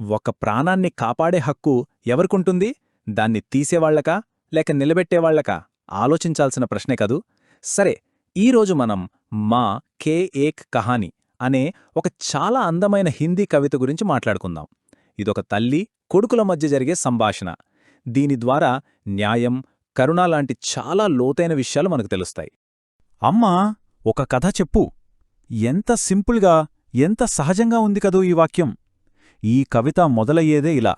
ఒక ప్రాణాన్ని కాపాడే హక్కు ఎవరికుంటుంది? దాన్ని తీసేవాళ్లకా లేక నిలబెట్టేవాళ్లకా? ఆలోచించాల్సిన ప్రశ్నే కదూ. సరే, ఈరోజు మనం మా కే ఏక్ కహాని అనే ఒక చాలా అందమైన హిందీ కవిత గురించి మాట్లాడుకుందాం. ఇదొక తల్లి కొడుకుల మధ్య జరిగే సంభాషణ. దీని ద్వారా న్యాయం, కరుణ లాంటి చాలా లోతైన విషయాలు మనకు తెలుస్తాయి. అమ్మా, ఒక కథ చెప్పు. ఎంత సింపుల్గా, ఎంత సహజంగా ఉంది కదూ ఈ వాక్యం. ఈ కవిత మొదలయ్యేదే ఇలా.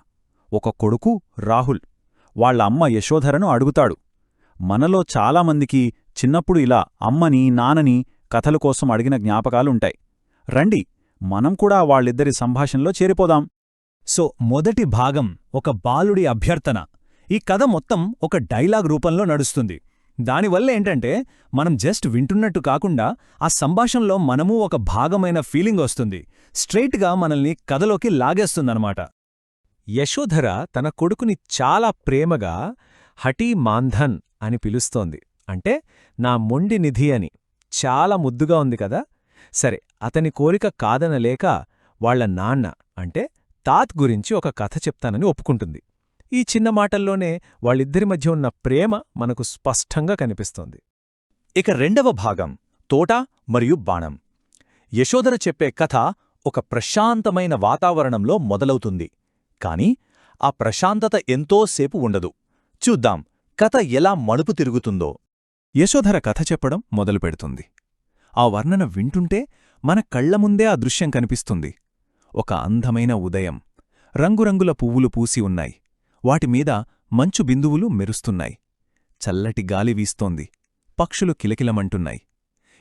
ఒక కొడుకు రాహుల్ వాళ్ళ అమ్మ యశోధరను అడుగుతాడు. మనలో చాలామందికి చిన్నప్పుడు ఇలా అమ్మని, నాన్నని కథల కోసం అడిగిన జ్ఞాపకాలుంటాయి. రండి, మనం కూడా వాళ్ళిద్దరి సంభాషణలో చేరిపోదాం. సో మొదటి భాగం ఒక బాలుడి అభ్యర్థన. ఈ కథ మొత్తం ఒక డైలాగ్ రూపంలో నడుస్తుంది. దానివల్ల ఏంటంటే మనం జస్ట్ వింటున్నట్టు కాకుండా ఆ సంభాషణలో మనమూ ఒక భాగమైన ఫీలింగ్ వస్తుంది. స్ట్రెయిట్గా మనల్ని కథలోకి లాగేస్తుందన్నమాట. యశోధర తన కొడుకుని చాలా ప్రేమగా హఠీ మాంధన్ అని పిలుస్తోంది. అంటే నా మొండి నిధి అని. చాలా ముద్దుగా ఉంది కదా. సరే, అతని కోరిక కాదనలేక వాళ్ల నాన్న అంటే తాత్ గురించి ఒక కథ చెప్తానని ఒప్పుకుంటుంది. ఈ చిన్న మాటల్లోనే వాళ్ళిద్దరి మధ్య ఉన్న ప్రేమ మనకు స్పష్టంగా కనిపిస్తోంది. ఇక రెండవ భాగం తోట మరియు బాణం. యశోధర చెప్పే కథ ఒక ప్రశాంతమైన వాతావరణంలో మొదలవుతుంది. కాని ఆ ప్రశాంతత ఎంతోసేపు ఉండదు. చూద్దాం కథ ఎలా మలుపు తిరుగుతుందో. యశోధర కథ చెప్పడం మొదలుపెడుతుంది. ఆ వర్ణన వింటుంటే మన కళ్లముందే ఆ దృశ్యం కనిపిస్తుంది. ఒక అందమైన ఉదయం. రంగురంగుల పువ్వులు పూసి ఉన్నాయి. వాటిమీద మంచు బిందువులు మెరుస్తున్నాయి. చల్లటి గాలి వీస్తోంది. పక్షులు కిలకిలమంటున్నాయి.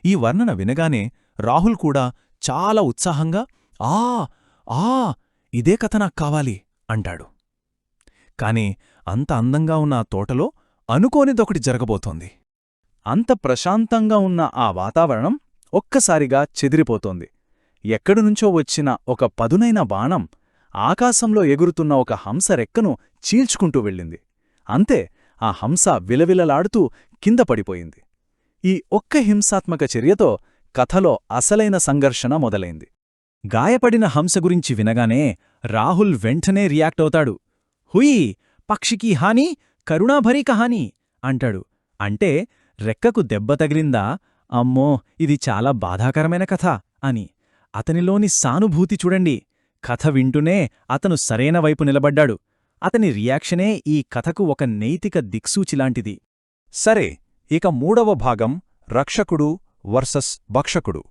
ఈ వర్ణన వినగానే రాహుల్ కూడా చాలా ఉత్సాహంగా ఆ ఆ ఇదే కథ నాకు కావాలి అంటాడు. కాని అంత అందంగా ఉన్న ఆ తోటలో అనుకోనిదొకటి జరగబోతోంది. అంత ప్రశాంతంగా ఉన్న ఆ వాతావరణం ఒక్కసారిగా చెదిరిపోతోంది. ఎక్కడినుంచో వచ్చిన ఒక పదునైన బాణం ఆకాశంలో ఎగురుతున్న ఒక హంస రెక్కను చీల్చుకుంటూ వెళ్ళింది. అంతే, ఆ హంస విలవిలలాడుతూ కింద పడిపోయింది. ఈ ఒక్క హింసాత్మక చర్యతో కథలో అసలైన సంఘర్షణ మొదలైంది. గాయపడిన హంస గురించి వినగానే రాహుల్ వెంటనే రియాక్ట్ అవుతాడు. హుయీ, పక్షికి హాని, కరుణాభరి కహాని అంటాడు. అంటే రెక్కకు దెబ్బ తగిలిందా, అమ్మో ఇది చాలా బాధాకరమైన కథ అని. అతనిలోని సానుభూతి చూడండి. కథ వింటూనే అతను సరైన వైపు నిలబడ్డాడు. అతని రియాక్షనే ఈ కథకు ఒక నైతిక దిక్సూచిలాంటిది. సరే, ఇక మూడవ భాగం రక్షకుడు వర్సస్ భక్షకుడు.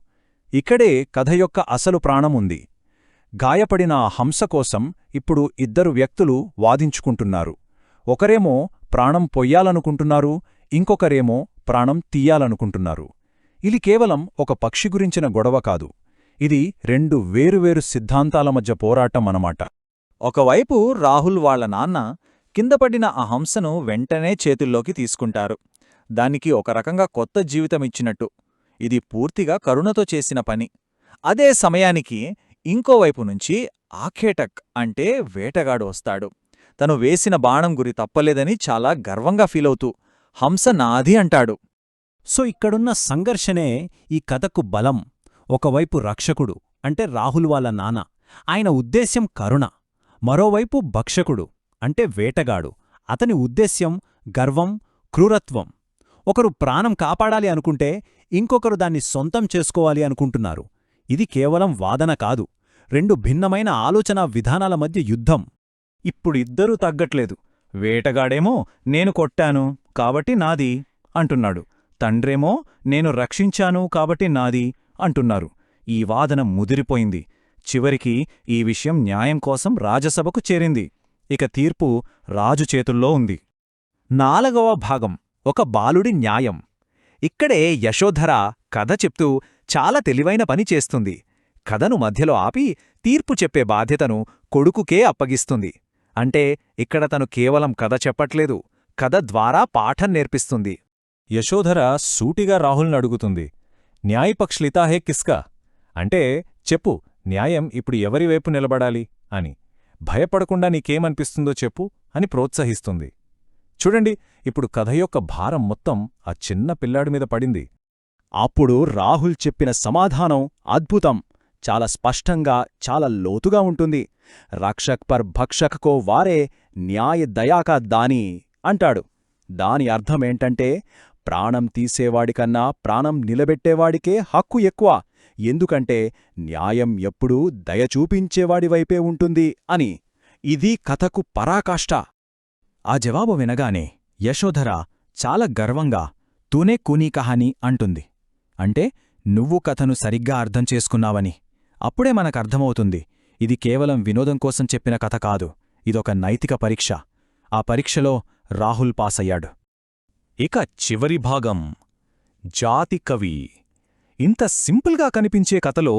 ఇక్కడే కథ యొక్క అసలు ప్రాణముంది. గాయపడిన ఆ హంస కోసం ఇప్పుడు ఇద్దరు వ్యక్తులు వాదించుకుంటున్నారు. ఒకరేమో ప్రాణం పొయ్యాలనుకుంటున్నారు, ఇంకొకరేమో ప్రాణం తీయాలనుకుంటున్నారు. ఇది కేవలం ఒక పక్షి గురించిన గొడవ కాదు. ఇది రెండు వేరువేరు సిద్ధాంతాల మధ్య పోరాటం అన్నమాట. ఒకవైపు రాహుల్ వాళ్ల నాన్న కిందపడిన ఆ హంసను వెంటనే చేతుల్లోకి తీసుకుంటారు. దానికి ఒక రకంగా కొత్త జీవితమిచ్చినట్టు. ఇది పూర్తిగా కరుణతో చేసిన పని. అదే సమయానికి ఇంకోవైపు నుంచి ఆఖేటక్ అంటే వేటగాడు వస్తాడు. తను వేసిన బాణం గురి తప్పలేదని చాలా గర్వంగా ఫీలవుతూ హంస నాది అంటాడు. సో ఇక్కడున్న సంఘర్షణే ఈ కథకు బలం. ఒకవైపు రక్షకుడు అంటే రాహుల్ వాళ్ళ నాన్న, ఆయన ఉద్దేశ్యం కరుణ. మరోవైపు భక్షకుడు అంటే వేటగాడు, అతని ఉద్దేశ్యం గర్వం, క్రూరత్వం. ఒకరు ప్రాణం కాపాడాలి అనుకుంటే ఇంకొకరు దాన్ని సొంతం చేసుకోవాలి అనుకుంటున్నారు. ఇది కేవలం వాదన కాదు, రెండు భిన్నమైన ఆలోచనా విధానాల మధ్య యుద్ధం. ఇప్పుడిద్దరూ తగ్గట్లేదు. వేటగాడేమో నేను కొట్టాను కాబట్టి నాది అంటున్నాడు. తండ్రేమో నేను రక్షించాను కాబట్టి నాది అంటున్నారు. ఈ వాదన ముదిరిపోయింది. చివరికి ఈ విషయం న్యాయం కోసం రాజసభకు చేరింది. ఇక తీర్పు రాజు చేతుల్లో ఉంది. నాలుగవ భాగం ఒక బాలుడి న్యాయం. ఇక్కడే యశోధర కథ చెప్తూ చాలా తెలివైన పని చేస్తుంది. కథను మధ్యలో ఆపి తీర్పు చెప్పే బాధ్యతను కొడుకుకే అప్పగిస్తుంది. అంటే ఇక్కడ తను కేవలం కథ చెప్పట్లేదు, కథ ద్వారా పాఠం నేర్పిస్తుంది. యశోధర సూటిగా రాహుల్ని అడుగుతుంది, న్యాయపక్ష్ లితా హే కిస్కా? అంటే చెప్పు, న్యాయం ఇప్పుడు ఎవరివైపు నిలబడాలి అని. భయపడకుండా నీకేమనిపిస్తుందో చెప్పు అని ప్రోత్సహిస్తుంది. చూడండి, ఇప్పుడు కథ యొక్క భారం మొత్తం ఆ చిన్న పిల్లాడి మీద పడింది. అప్పుడు రాహుల్ చెప్పిన సమాధానం అద్భుతం. చాలా స్పష్టంగా, చాలా లోతుగా ఉంటుంది. రక్షక్ పర్ భక్షక్ కో వారే న్యాయ దయాకా దాని అంటాడు. దాని అర్థమేంటంటే ప్రాణం తీసేవాడికన్నా ప్రాణం నిలబెట్టేవాడికే హక్కు ఎక్కువ, ఎందుకంటే న్యాయం ఎప్పుడూ దయ చూపించేవాడివైపే ఉంటుంది అని. ఇది కథకు పరాకాష్ట. ఆ జవాబు వినగానే యశోధర చాలా గర్వంగా తూనే కూనీ కహాని అంటుంది. అంటే నువ్వు కథను సరిగ్గా అర్థం చేసుకున్నావని. అప్పుడే మనకర్థమవుతుంది ఇది కేవలం వినోదం కోసం చెప్పిన కథ కాదు, ఇదొక నైతిక పరీక్ష. ఆ పరీక్షలో రాహుల్ పాసయ్యాడు. ఇక చివరి భాగం జాతి కవి. ఇంత సింపుల్గా కనిపించే కథలో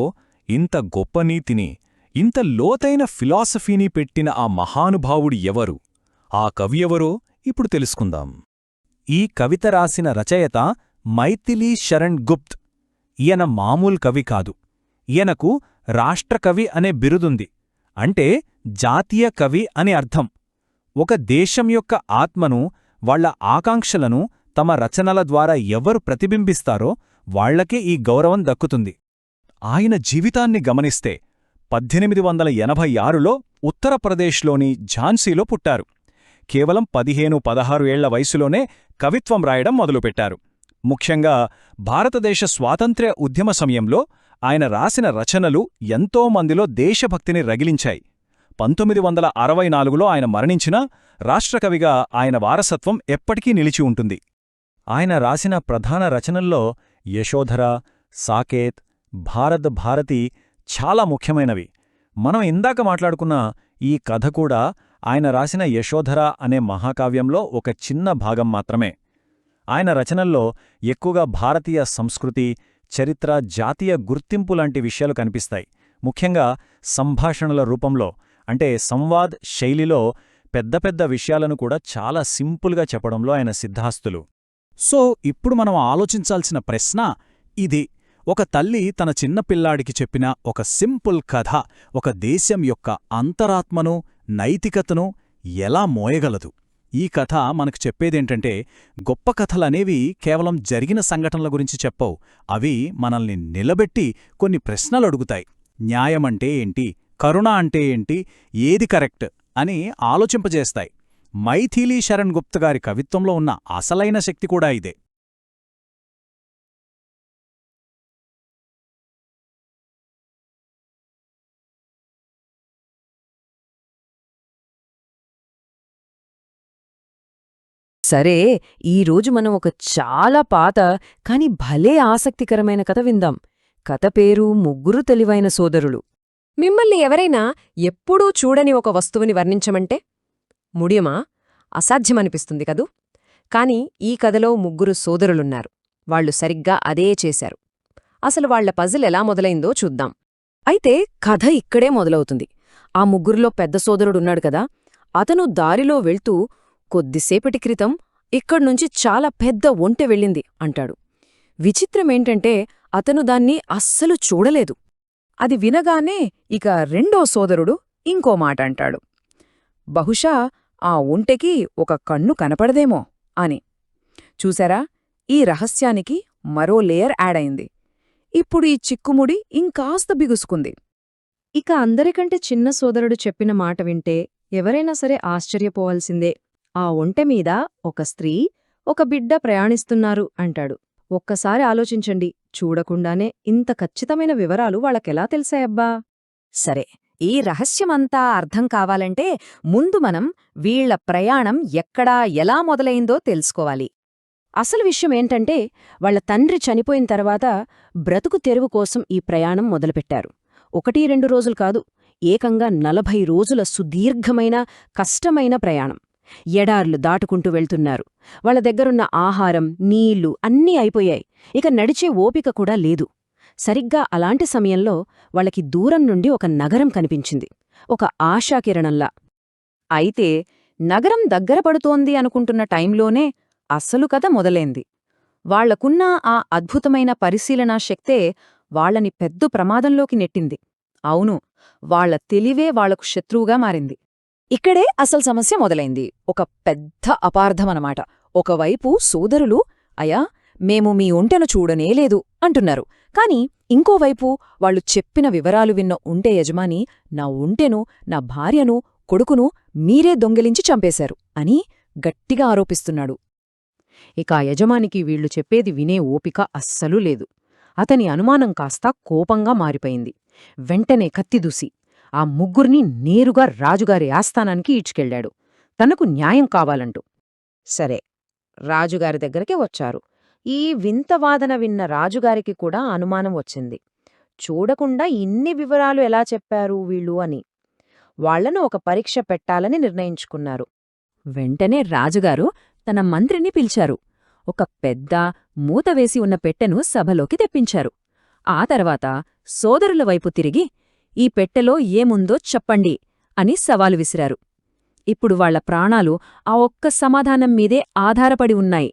ఇంత గొప్ప నీతిని, ఇంత లోతైన ఫిలాసఫీని పెట్టిన ఆ మహానుభావుడు ఎవరు? ఆ కవి ఎవరో ఇప్పుడు తెలుసుకుందాం. ఈ కవిత రాసిన రచయిత మైథిలీ శరణ్ గుప్త్. ఈయన మామూలు కవి కాదు. ఈయనకు రాష్ట్రకవి అనే బిరుదుంది. అంటే జాతీయ కవి అని అర్థం. ఒక దేశం యొక్క ఆత్మను, వాళ్ల ఆకాంక్షలను తమ రచనల ద్వారా ఎవరు ప్రతిబింబిస్తారో వాళ్లకే ఈ గౌరవం దక్కుతుంది. ఆయన జీవితాన్ని గమనిస్తే 1886లో ఉత్తరప్రదేశ్లోని ఝాన్సీలో పుట్టారు. కేవలం 15-16 ఏళ్ల వయసులోనే కవిత్వం రాయడం మొదలుపెట్టారు. ముఖ్యంగా భారతదేశ స్వాతంత్ర్య ఉద్యమ సమయంలో ఆయన రాసిన రచనలు ఎంతోమందిలో దేశభక్తిని రగిలించాయి. 1964లో ఆయన మరణించినా రాష్ట్రకవిగా ఆయన వారసత్వం ఎప్పటికీ నిలిచి ఉంటుంది. ఆయన రాసిన ప్రధాన రచనల్లో యశోధర, సాకేత్, భారత్ భారతి చాలా ముఖ్యమైనవి. మనం ఇందాక మాట్లాడుకున్న ఈ కథ కూడా ఆయన రాసిన యశోధర అనే మహాకావ్యంలో ఒక చిన్న భాగం మాత్రమే. ఆయన రచనల్లో ఎక్కువగా భారతీయ సంస్కృతి, చరిత్ర, జాతీయ గుర్తింపు లాంటి విషయాలు కనిపిస్తాయి. ముఖ్యంగా సంభాషణల రూపంలో, అంటే సంవాద్ శైలిలో పెద్ద పెద్ద విషయాలను కూడా చాలా సింపుల్గా చెప్పడంలో ఆయన సిద్ధాస్తులు. సో ఇప్పుడు మనం ఆలోచించాల్సిన ప్రశ్న ఇది. ఒక తల్లి తన చిన్న పిల్లాడికి చెప్పిన ఒక సింపుల్ కథ ఒక దేశం యొక్క అంతరాత్మను, నైతికతను ఎలా మోయగలదు? ఈ కథ మనకు చెప్పేదేంటంటే, గొప్ప కథలనేవి కేవలం జరిగిన సంఘటనల గురించి చెప్పవు. అవి మనల్ని నిలబెట్టి కొన్ని ప్రశ్నలడుగుతాయి. న్యాయమంటే ఏంటి? కరుణ అంటే ఏంటి? ఏది కరెక్ట్ అని ఆలోచింపజేస్తాయి. మైథిలీ శరణ్ గుప్త్ గారి కవిత్వంలో ఉన్న అసలైన శక్తి కూడా ఇదే. సరే, ఈరోజు మనం ఒక చాలా పాత కాని భలే ఆసక్తికరమైన కథ విందాం. కథ పేరు ముగ్గురు తెలివైన సోదరులు. మిమ్మల్ని ఎవరైనా ఎప్పుడూ చూడని ఒక వస్తువుని వర్ణించమంటే ముడియమా? అసాధ్యమనిపిస్తుంది కదూ. కాని ఈ కథలో ముగ్గురు సోదరులున్నారు. వాళ్లు సరిగ్గా అదే చేశారు. అసలు వాళ్ల పజిల్ ఎలా మొదలైందో చూద్దాం. అయితే కథ ఇక్కడే మొదలవుతుంది. ఆ ముగ్గురిలో పెద్ద సోదరుడున్నాడు కదా, అతను దారిలో వెళ్తూ కొద్దిసేపటి క్రితం ఇక్కడ్నుంచి చాలా పెద్ద ఒంటె వెళ్ళింది అంటాడు. విచిత్రమేంటంటే అతను దాన్ని అస్సలు చూడలేదు. అది వినగానే ఇక రెండో సోదరుడు ఇంకో మాట అంటాడు. బహుశా ఆ ఒంటెకి ఒక కన్ను కనపడదేమో అని. చూసారా, ఈ రహస్యానికి మరో లేయర్ యాడయింది. ఇప్పుడు ఈ చిక్కుముడి ఇంకాస్త బిగుసుకుంది. ఇక అందరికంటే చిన్న సోదరుడు చెప్పిన మాట వింటే ఎవరైనా సరే ఆశ్చర్యపోవాల్సిందే. ఆ ఒంటె మీద ఒక స్త్రీ, ఒక బిడ్డ ప్రయాణిస్తున్నారు అంటాడు. ఒక్కసారి ఆలోచించండి, చూడకుండానే ఇంత ఖచ్చితమైన వివరాలు వాళ్ళకెలా తెలిసాయబ్బా? సరే, ఈ రహస్యమంతా అర్థం కావాలంటే ముందు మనం వీళ్ల ప్రయాణం ఎక్కడా ఎలా మొదలైందో తెలుసుకోవాలి. అసలు విషయమేంటంటే, వాళ్ల తండ్రి చనిపోయిన తర్వాత బ్రతుకు తెరువు కోసం ఈ ప్రయాణం మొదలుపెట్టారు. 1-2 రోజులు కాదు, ఏకంగా 40 రోజుల సుదీర్ఘమైన, కష్టమైన ప్రయాణం. ఎడార్లు దాటుకుంటూ వెళ్తున్నారు. వాళ్ల దగ్గరున్న ఆహారం, నీళ్లు అన్నీ అయిపోయాయి. ఇక నడిచే ఓపిక కూడా లేదు. సరిగ్గా అలాంటి సమయంలో వాళ్ళకి దూరం నుండి ఒక నగరం కనిపించింది, ఒక ఆశాకిరణంలా. అయితే నగరం దగ్గర పడుతోంది అనుకుంటున్న టైంలోనే అసలు కథ మొదలైంది. వాళ్లకున్న ఆ అద్భుతమైన పరిశీలనా శక్తే వాళ్లని పెద్ద ప్రమాదంలోకి నెట్టింది. అవును, వాళ్ల తెలివే వాళ్లకు శత్రువుగా మారింది. ఇక్కడే అసలు సమస్య మొదలైంది. ఒక పెద్ద అపార్థమనమాట. ఒకవైపు సోదరులు, అయ్యా మేము మీ ఒంటెను చూడనేలేదు అంటున్నారు. కాని ఇంకోవైపు వాళ్ళు చెప్పిన వివరాలు విన్న ఒంటె యజమాని నా ఒంటెను, నా భార్యను, కొడుకును మీరే దొంగిలించి చంపేశారు అని గట్టిగా ఆరోపిస్తున్నాడు. ఇక ఆ యజమానికి వీళ్లు చెప్పేది వినే ఓపిక అస్సలు లేదు. అతని అనుమానం కాస్త కోపంగా మారిపోయింది. వెంటనే కత్తిదూసి ఆ ముగ్గురిని నేరుగా రాజుగారి ఆస్థానానికి ఈడ్చుకెళ్లాడు, తనకు న్యాయం కావాలంటూ. సరే, రాజుగారి దగ్గరికి వచ్చారు. ఈ వింత వాదన విన్న రాజుగారికి కూడా అనుమానం వచ్చింది. చూడకుండా ఇన్ని వివరాలు ఎలా చెప్పారు వీళ్ళు అని. వాళ్లను ఒక పరీక్ష పెట్టాలని నిర్ణయించుకున్నారు. వెంటనే రాజుగారు తన మంత్రిని పిలిచారు. ఒక పెద్ద మూతవేసి ఉన్న పెట్టెను సభలోకి తెప్పించారు. ఆ తర్వాత సోదరుల వైపు తిరిగి, ఈ పెట్టెలో ఏముందో చెప్పండి అని సవాలు విసిరారు. ఇప్పుడు వాళ్ల ప్రాణాలు ఆ ఒక్క సమాధానం మీదే ఆధారపడి ఉన్నాయి.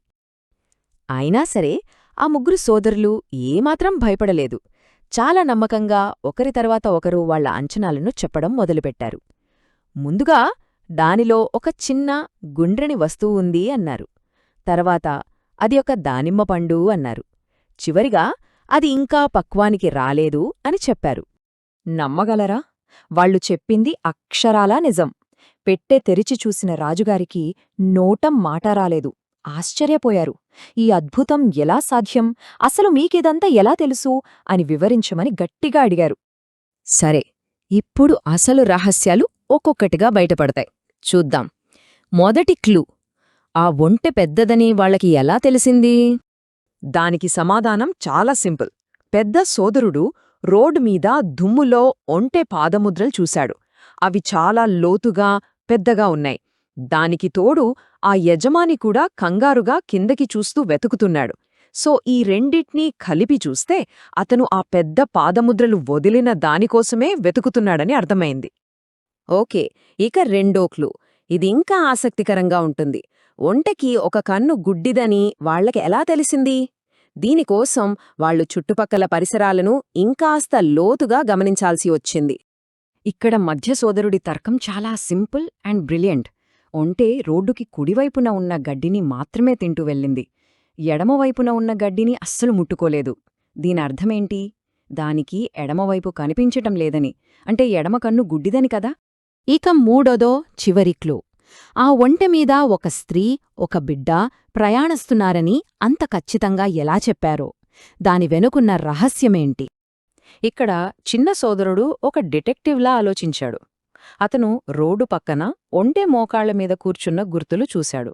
అయినా సరే ఆ ముగ్గురు సోదరులు ఏమాత్రం భయపడలేదు. చాలా నమ్మకంగా ఒకరి తర్వాత ఒకరు వాళ్ల అంచనాలను చెప్పడం మొదలుపెట్టారు. ముందుగా దానిలో ఒక చిన్న గుండ్రని వస్తువు ఉంది అన్నారు. తర్వాత అది ఒక దానిమ్మ పండు అన్నారు. చివరిగా అది ఇంకా పక్వానికి రాలేదు అని చెప్పారు. నమ్మగలరా? వాళ్లు చెప్పింది అక్షరాలా నిజం. పెట్టె తెరిచి చూసిన రాజుగారికి నోటం మాట రాలేదు. ఆశ్చర్యపోయారు. ఈ అద్భుతం ఎలా సాధ్యం? అసలు మీకిదంతా ఎలా తెలుసు అని వివరించమని గట్టిగా అడిగారు. సరే, ఇప్పుడు అసలు రహస్యాలు ఒక్కొక్కటిగా బయటపడతాయి. చూద్దాం. మొదటి క్లూ, ఆ ఒంటె పెద్దదని వాళ్లకి ఎలా తెలిసింది? దానికి సమాధానం చాలా సింపుల్. పెద్ద సోదరుడు రోడ్డు మీద దుమ్ములో ఒంటె పాదముద్రలు చూశాడు. అవి చాలా లోతుగా, పెద్దగా ఉన్నాయి. దానికి తోడు ఆ యజమాని కూడా కంగారుగా కిందకి చూస్తూ వెతుకుతున్నాడు. సో ఈ రెండిట్నీ కలిపి చూస్తే అతను ఆ పెద్ద పాదముద్రలు వదిలిన దానికోసమే వెతుకుతున్నాడని అర్థమైంది. ఓకే, ఇక రెండో క్లూ. ఇది ఇంకా ఆసక్తికరంగా ఉంటుంది. ఒంటెకి ఒక కన్ను గుడ్డిదని వాళ్లకి ఎలా తెలిసింది? దీనికోసం వాళ్లు చుట్టుపక్కల పరిసరాలను ఇంకాస్త లోతుగా గమనించాల్సి వచ్చింది. ఇక్కడ మధ్య సోదరుడి తర్కం చాలా సింపుల్ అండ్ బ్రిలియంట్. ఒంటె రోడ్డుకి కుడివైపున ఉన్న గడ్డిని మాత్రమే తింటూ వెళ్ళింది. ఎడమవైపున ఉన్న గడ్డిని అస్సలు ముట్టుకోలేదు. దీనర్థమేంటి? దానికి ఎడమవైపు కనిపించటం లేదని, అంటే ఎడమ కన్ను గుడ్డిదని కదా. ఇక మూడోదో చివరి క్లూ. ఆ ఒంటె మీద ఒక స్త్రీ, ఒక బిడ్డ ప్రయాణిస్తున్నారని అంత ఖచ్చితంగా ఎలా చెప్పారో? దాని వెనుకున్న రహస్యమేంటి? ఇక్కడ చిన్న సోదరుడు ఒక డిటెక్టివ్లా ఆలోచించాడు. అతను రోడ్డు పక్కన ఒంటె మోకాళ్లమీద కూర్చున్న గుర్తులు చూశాడు.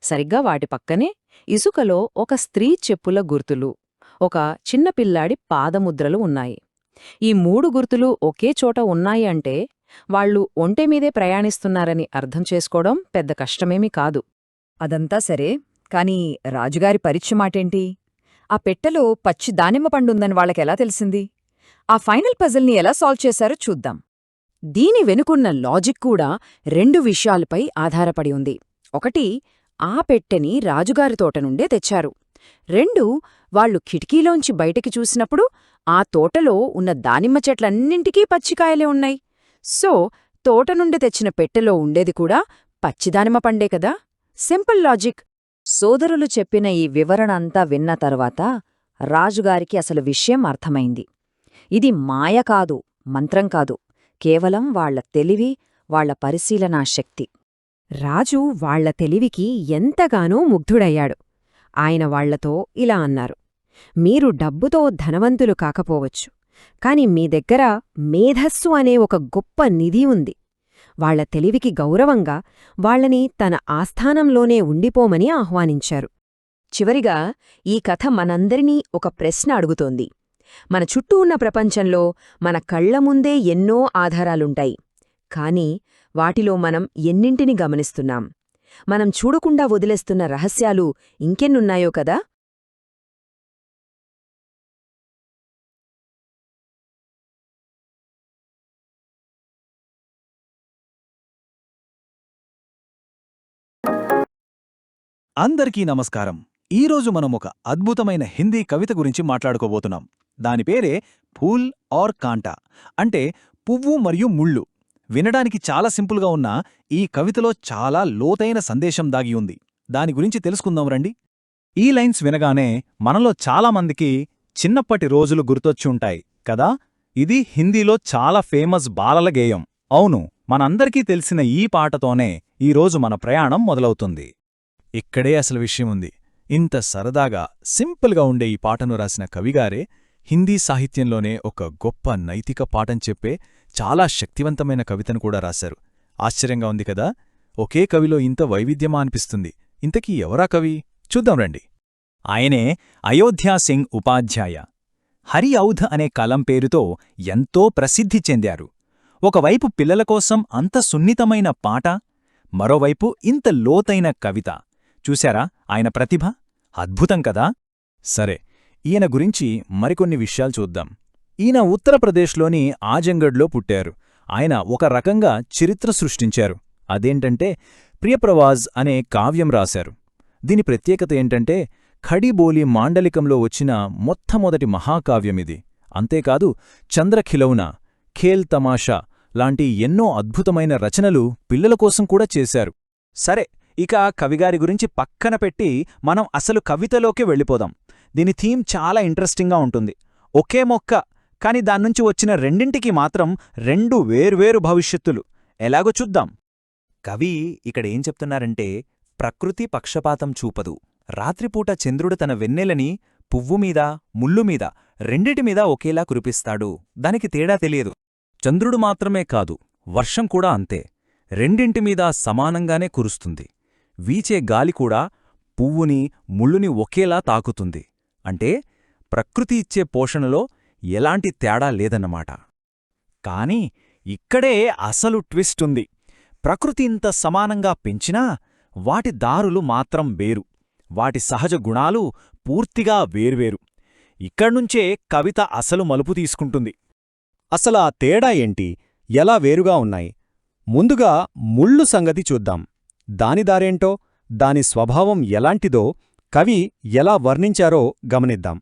సరిగ్గా వాటి పక్కనే ఇసుకలో ఒక స్త్రీ చెప్పుల గుర్తులు, ఒక చిన్న పిల్లాడి పాదముద్రలు ఉన్నాయి. ఈ మూడు గుర్తులు ఒకే చోట ఉన్నాయి అంటే వాళ్లు ఒంటెమీదే ప్రయాణిస్తున్నారని అర్థం చేసుకోవడం పెద్ద కష్టమేమీ కాదు. అదంతా సరే, కాని రాజుగారి పరీక్షమాటేంటి? ఆ పెట్టెలో పచ్చి దానిమ్మ పండుందని వాళ్ళకెలా తెలిసింది? ఆ ఫైనల్ పజిల్ని ఎలా సాల్వ్ చేశారో చూద్దాం. దీని వెనుకున్న లాజిక్ కూడా రెండు విషయాలపై ఆధారపడి ఉంది. ఒకటి, ఆ పెట్టెని రాజుగారి తోట నుండే తెచ్చారు. రెండు, వాళ్లు కిటికీలోంచి బయటికి చూసినప్పుడు ఆ తోటలో ఉన్న దానిమ్మ చెట్లన్నింటికీ పచ్చికాయలే ఉన్నాయి. సో తోట నుండి తెచ్చిన పెట్టెలో ఉండేది కూడా పచ్చిదానిమ్మ పండే కదా. Simple logic. సోదరులు చెప్పిన ఈ వివరణ అంతా విన్న తర్వాత రాజుగారికి అసలు విషయం అర్థమైంది. ఇది మాయ కాదు, మంత్రం కాదు, కేవలం వాళ్ల తెలివి, వాళ్ల పరిశీలనా శక్తి. రాజు వాళ్ల తెలివికి ఎంతగానో ముగ్ధుడయ్యాడు. ఆయన వాళ్లతో ఇలా అన్నారు: మీరు డబ్బుతో ధనవంతులు కాకపోవచ్చు, కాని మీ దగ్గర మేధస్సు అనే ఒక గొప్ప నిధి ఉంది. వాళ్ల తెలివికి గౌరవంగా వాళ్లని తన ఆస్థానంలోనే ఉండిపోమని ఆహ్వానించారు. చివరిగా ఈ కథ మనందరినీ ఒక ప్రశ్న అడుగుతోంది. మన చుట్టూ ఉన్న ప్రపంచంలో మన కళ్ల ముందే ఎన్నో ఆధారాలుంటాయి. కాని వాటిలో మనం ఎన్నింటిని గమనిస్తున్నాం? మనం చూడకుండా వదిలేస్తున్న రహస్యాలు ఇంకెన్నున్నాయో కదా. అందరికీ నమస్కారం. ఈరోజు మనం ఒక అద్భుతమైన హిందీ కవిత గురించి మాట్లాడుకోబోతున్నాం. దాని పేరే ఫూల్ ఔర్ కాంటా, అంటే పువ్వు మరియు ముళ్ళు. వినడానికి చాలా సింపుల్గా ఉన్న ఈ కవితలో చాలా లోతైన సందేశం దాగి ఉంది. దాని గురించి తెలుసుకుందాం రండి. ఈ లైన్స్ వినగానే మనలో చాలామందికి చిన్నప్పటి రోజులు గుర్తొచ్చి ఉంటాయి కదా. ఇది హిందీలో చాలా ఫేమస్ బాలల గేయం. అవును, మనందరికీ తెలిసిన ఈ పాటతోనే ఈరోజు మన ప్రయాణం మొదలవుతుంది. ఇక్కడే అసలు విషయం ఉంది. ఇంత సరదాగా సింపుల్గా ఉండే ఈ పాటను రాసిన కవిగారే హిందీ సాహిత్యంలోనే ఒక గొప్ప నైతిక పాఠం చెప్పే చాలా శక్తివంతమైన కవితను కూడా రాశారు. ఆశ్చర్యంగా ఉంది కదా. ఒకే కవిలో ఇంత వైవిధ్యమా అనిపిస్తుంది. ఇంతకీ ఎవరా కవి? చూద్దాం రండి. ఆయనే అయోధ్యా సింగ్ ఉపాధ్యాయ. హరి ఔధ్ అనే కలం పేరుతో ఎంతో ప్రసిద్ధి చెందారు. ఒకవైపు పిల్లల కోసం అంత సున్నితమైన పాట, మరోవైపు ఇంత లోతైన కవిత. చూశారా ఆయన ప్రతిభ? అద్భుతం కదా. సరే, ఈయన గురించి మరికొన్ని విషయాలు చూద్దాం. ఈయన ఉత్తరప్రదేశ్లోని ఆజంగఢ్లో పుట్టారు. ఆయన ఒక రకంగా చరిత్ర సృష్టించారు. అదేంటంటే ప్రియప్రవాజ్ అనే కావ్యం రాశారు. దీని ప్రత్యేకత ఏంటంటే ఖడీబోలి మాండలికంలో వచ్చిన మొట్టమొదటి మహాకావ్యమిది. అంతేకాదు చంద్రఖిలౌనా, ఖేల్ తమాషా లాంటి ఎన్నో అద్భుతమైన రచనలు పిల్లల కోసం కూడా చేశారు. సరే, ఇక కవిగారి గురించి పక్కన పెట్టి మనం అసలు కవితలోకి వెళ్ళిపోదాం. దీని థీమ్ చాలా ఇంట్రెస్టింగ్గా ఉంటుంది. ఒకే మొక్క, కాని దాన్నుంచి వచ్చిన రెండింటికి మాత్రం రెండు వేర్వేరు భవిష్యత్తులు. ఎలాగో చూద్దాం. కవి ఇక్కడేం చెప్తున్నారంటే, ప్రకృతి పక్షపాతం చూపదు. రాత్రిపూట చంద్రుడు తన వెన్నెలని పువ్వుమీద, ముల్లుమీద రెండిటిమీద ఒకేలా కురిపిస్తాడు. దానికి తేడా తెలియదు. చంద్రుడు మాత్రమే కాదు, వర్షం కూడా అంతే. రెండింటిమీద సమానంగానే కురుస్తుంది. వీచే గాలికూడా పువ్వుని, ముళ్ళుని ఒకేలా తాకుతుంది. అంటే ప్రకృతి ఇచ్చే పోషణలో ఎలాంటి తేడా లేదన్నమాట. కాని ఇక్కడే అసలు ట్విస్ట్ ఉంది. ప్రకృతి ఇంత సమానంగా పెంచినా వాటి దారులు మాత్రం వేరు. వాటి సహజ గుణాలు పూర్తిగా వేర్వేరు. ఇక్కడ్నుంచే కవిత అసలు మలుపు తీసుకుంటుంది. అసలా తేడా ఏంటి? ఎలా వేరుగా ఉన్నాయి? ముందుగా ముళ్ళు సంగతి చూద్దాం. దాని దారేంటో, దాని స్వభావం ఎలాంటిదో కవి ఎలా వర్ణించారో గమనిద్దాం.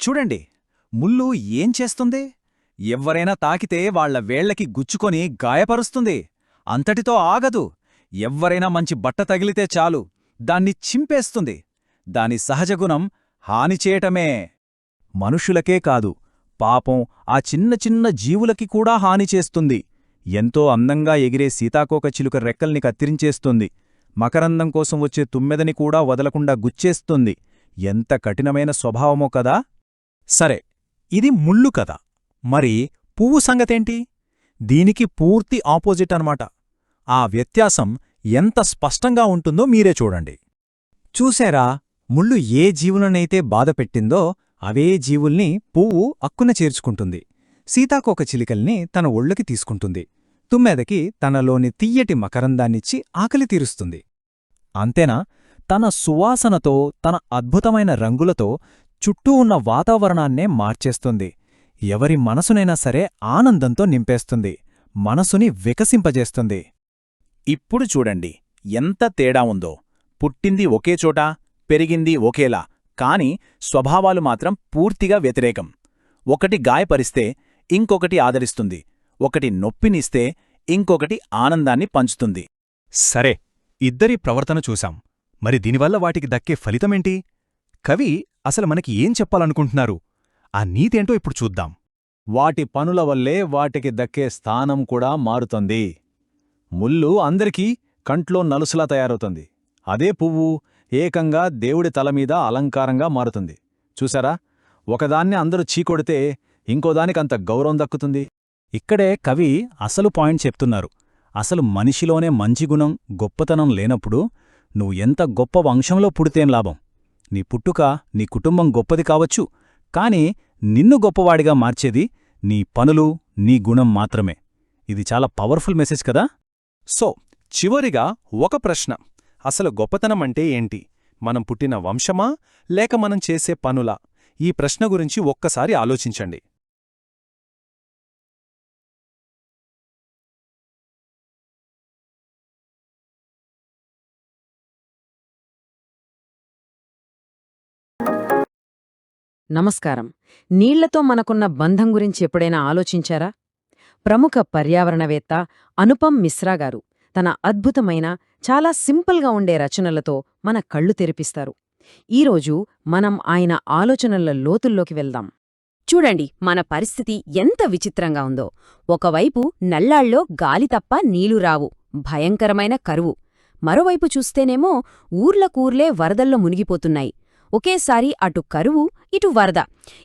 చూడండి, ముల్లు ఏం చేస్తుంది? ఎవ్వరైనా తాకితే వాళ్ల వేళ్లకి గుచ్చుకొని గాయపరుస్తుంది. అంతటితో ఆగదు. ఎవ్వరైనా మంచి బట్ట తగిలితే చాలు, దాన్ని చింపేస్తుంది. దాని సహజగుణం హానిచేయటమే. మనుషులకే కాదు, పాపం ఆ చిన్న చిన్న జీవులకి కూడా హానిచేస్తుంది. ఎంతో అందంగా ఎగిరే సీతాకోకచిలుక రెక్కల్ని కత్తిరించేస్తుంది. మకరందం కోసం వచ్చే తుమ్మెదని కూడా వదలకుండా గుచ్చేస్తుంది. ఎంత కఠినమైన స్వభావమో కదా. సరే, ఇది ముళ్ళు కథ. మరి పువ్వు సంగతేంటి? దీనికి పూర్తి ఆపోజిట్ అన్నమాట. ఆ వ్యత్యాసం ఎంత స్పష్టంగా ఉంటుందో మీరే చూడండి. చూశారా? ముళ్ళు ఏ జీవులనైతే బాధపెట్టిందో అవే జీవుల్ని పువ్వు అక్కున చేర్చుకుంటుంది. సీతాకోకచిలుకల్ని తన ఒళ్ళకి తీసుకుంటుంది. తుమ్మెదకి తనలోని తియ్యటి మకరందాన్నిచ్చి ఆకలి తీరుస్తుంది. అంతేనా? తన సువాసనతో, తన అద్భుతమైన రంగులతో చుట్టూ ఉన్న వాతావరణాన్నే మార్చేస్తుంది. ఎవరి మనసునైనా సరే ఆనందంతో నింపేస్తుంది. మనసుని వికసింపజేస్తుంది. ఇప్పుడు చూడండి ఎంత తేడా ఉందో. పుట్టింది ఒకే చోట, పెరిగింది ఒకేలా, కాని స్వభావాలు మాత్రం పూర్తిగా వ్యతిరేకం. ఒకటి గాయపరిస్తే ఇంకొకటి ఆదరిస్తుంది. ఒకటి నొప్పినిస్తే ఇంకొకటి ఆనందాన్ని పంచుతుంది. సరే, ఇద్దరి ప్రవర్తన చూశాం. మరి దీనివల్ల వాటికి దక్కే ఫలితమేంటి? కవి అసలు మనకి ఏం చెప్పాలనుకుంటున్నారు? ఆ నీతేంటో ఇప్పుడు చూద్దాం. వాటి పనుల వల్లే వాటికి దక్కే స్థానం కూడా మారుతుంది. ముల్లు అందరికీ కంట్లో నలుసులా తయారవుతుంది. అదే పువ్వు ఏకంగా దేవుడి తలమీద అలంకారంగా మారుతుంది. చూసారా? ఒకదాన్ని అందరూ చీకొడితే ఇంకోదానికంత గౌరవం దక్కుతుంది. ఇక్కడే కవి అసలు పాయింట్ చెప్తున్నారు. అసలు మనిషిలోనే మంచి గుణం, గొప్పతనం లేనప్పుడు నువ్వు ఎంత గొప్ప వంశంలో పుడితేం లాభం? నీ పుట్టుక, నీ కుటుంబం గొప్పది కావచ్చు, కాని నిన్ను గొప్పవాడిగా మార్చేది నీ పనులు, నీ గుణం మాత్రమే. ఇది చాలా పవర్ఫుల్ మెసేజ్ కదా. సో, చివరిగా ఒక ప్రశ్న. అసలు గొప్పతనమంటే ఏంటి? మనం పుట్టిన వంశమా, లేక మనం చేసే పనులా? ఈ ప్రశ్న గురించి ఒక్కసారి ఆలోచించండి. నమస్కారం. నీళ్లతో మనకున్న బంధం గురించి ఎప్పుడైనా ఆలోచించారా? ప్రముఖ పర్యావరణవేత్త అనుపమ్ మిశ్రా గారు తన అద్భుతమైన, చాలా సింపుల్గా ఉండే రచనలతో మన కళ్ళు తెరిపిస్తారు. ఈరోజు మనం ఆయన ఆలోచనల లోతుల్లోకి వెళ్దాం. చూడండి, మన పరిస్థితి ఎంత విచిత్రంగా ఉందో. ఒకవైపు నల్లాళ్ళో గాలి తప్ప నీళ్లు రావు, భయంకరమైన కరువు. మరోవైపు చూస్తేనేమో ఊర్లకూర్లే వరదల్లో మునిగిపోతున్నాయి. ఒకేసారి అటు కరువు, ఇటు వరద.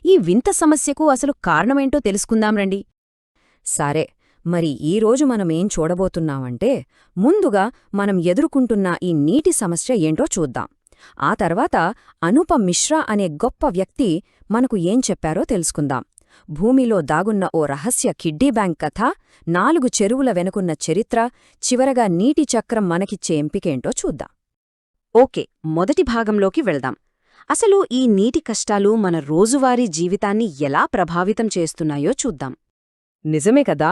ఈ వింత సమస్యకు అసలు కారణమేంటో తెలుసుకుందాం రండి. సరే, మరి ఈరోజు మనమేం చూడబోతున్నామంటే, ముందుగా మనం ఎదుర్కొంటున్న ఈ నీటి సమస్య ఏంటో చూద్దాం. ఆ తర్వాత అనుపమ్ మిశ్రా అనే గొప్ప వ్యక్తి మనకు ఏం చెప్పారో తెలుసుకుందాం. భూమిలో దాగున్న ఓ రహస్య కిడ్డీ బ్యాంక్ కథ, 4 చెరువుల వెనుకున్న చరిత్ర, చివరగా నీటి చక్రం మనకిచ్చే ఎంపికేంటో చూద్దాం. ఓకే, మొదటి భాగంలోకి వెళ్దాం. అసలు ఈ నీటి కష్టాలు మన రోజువారీ జీవితాన్ని ఎలా ప్రభావితం చేస్తున్నాయో చూద్దాం. నిజమే కదా,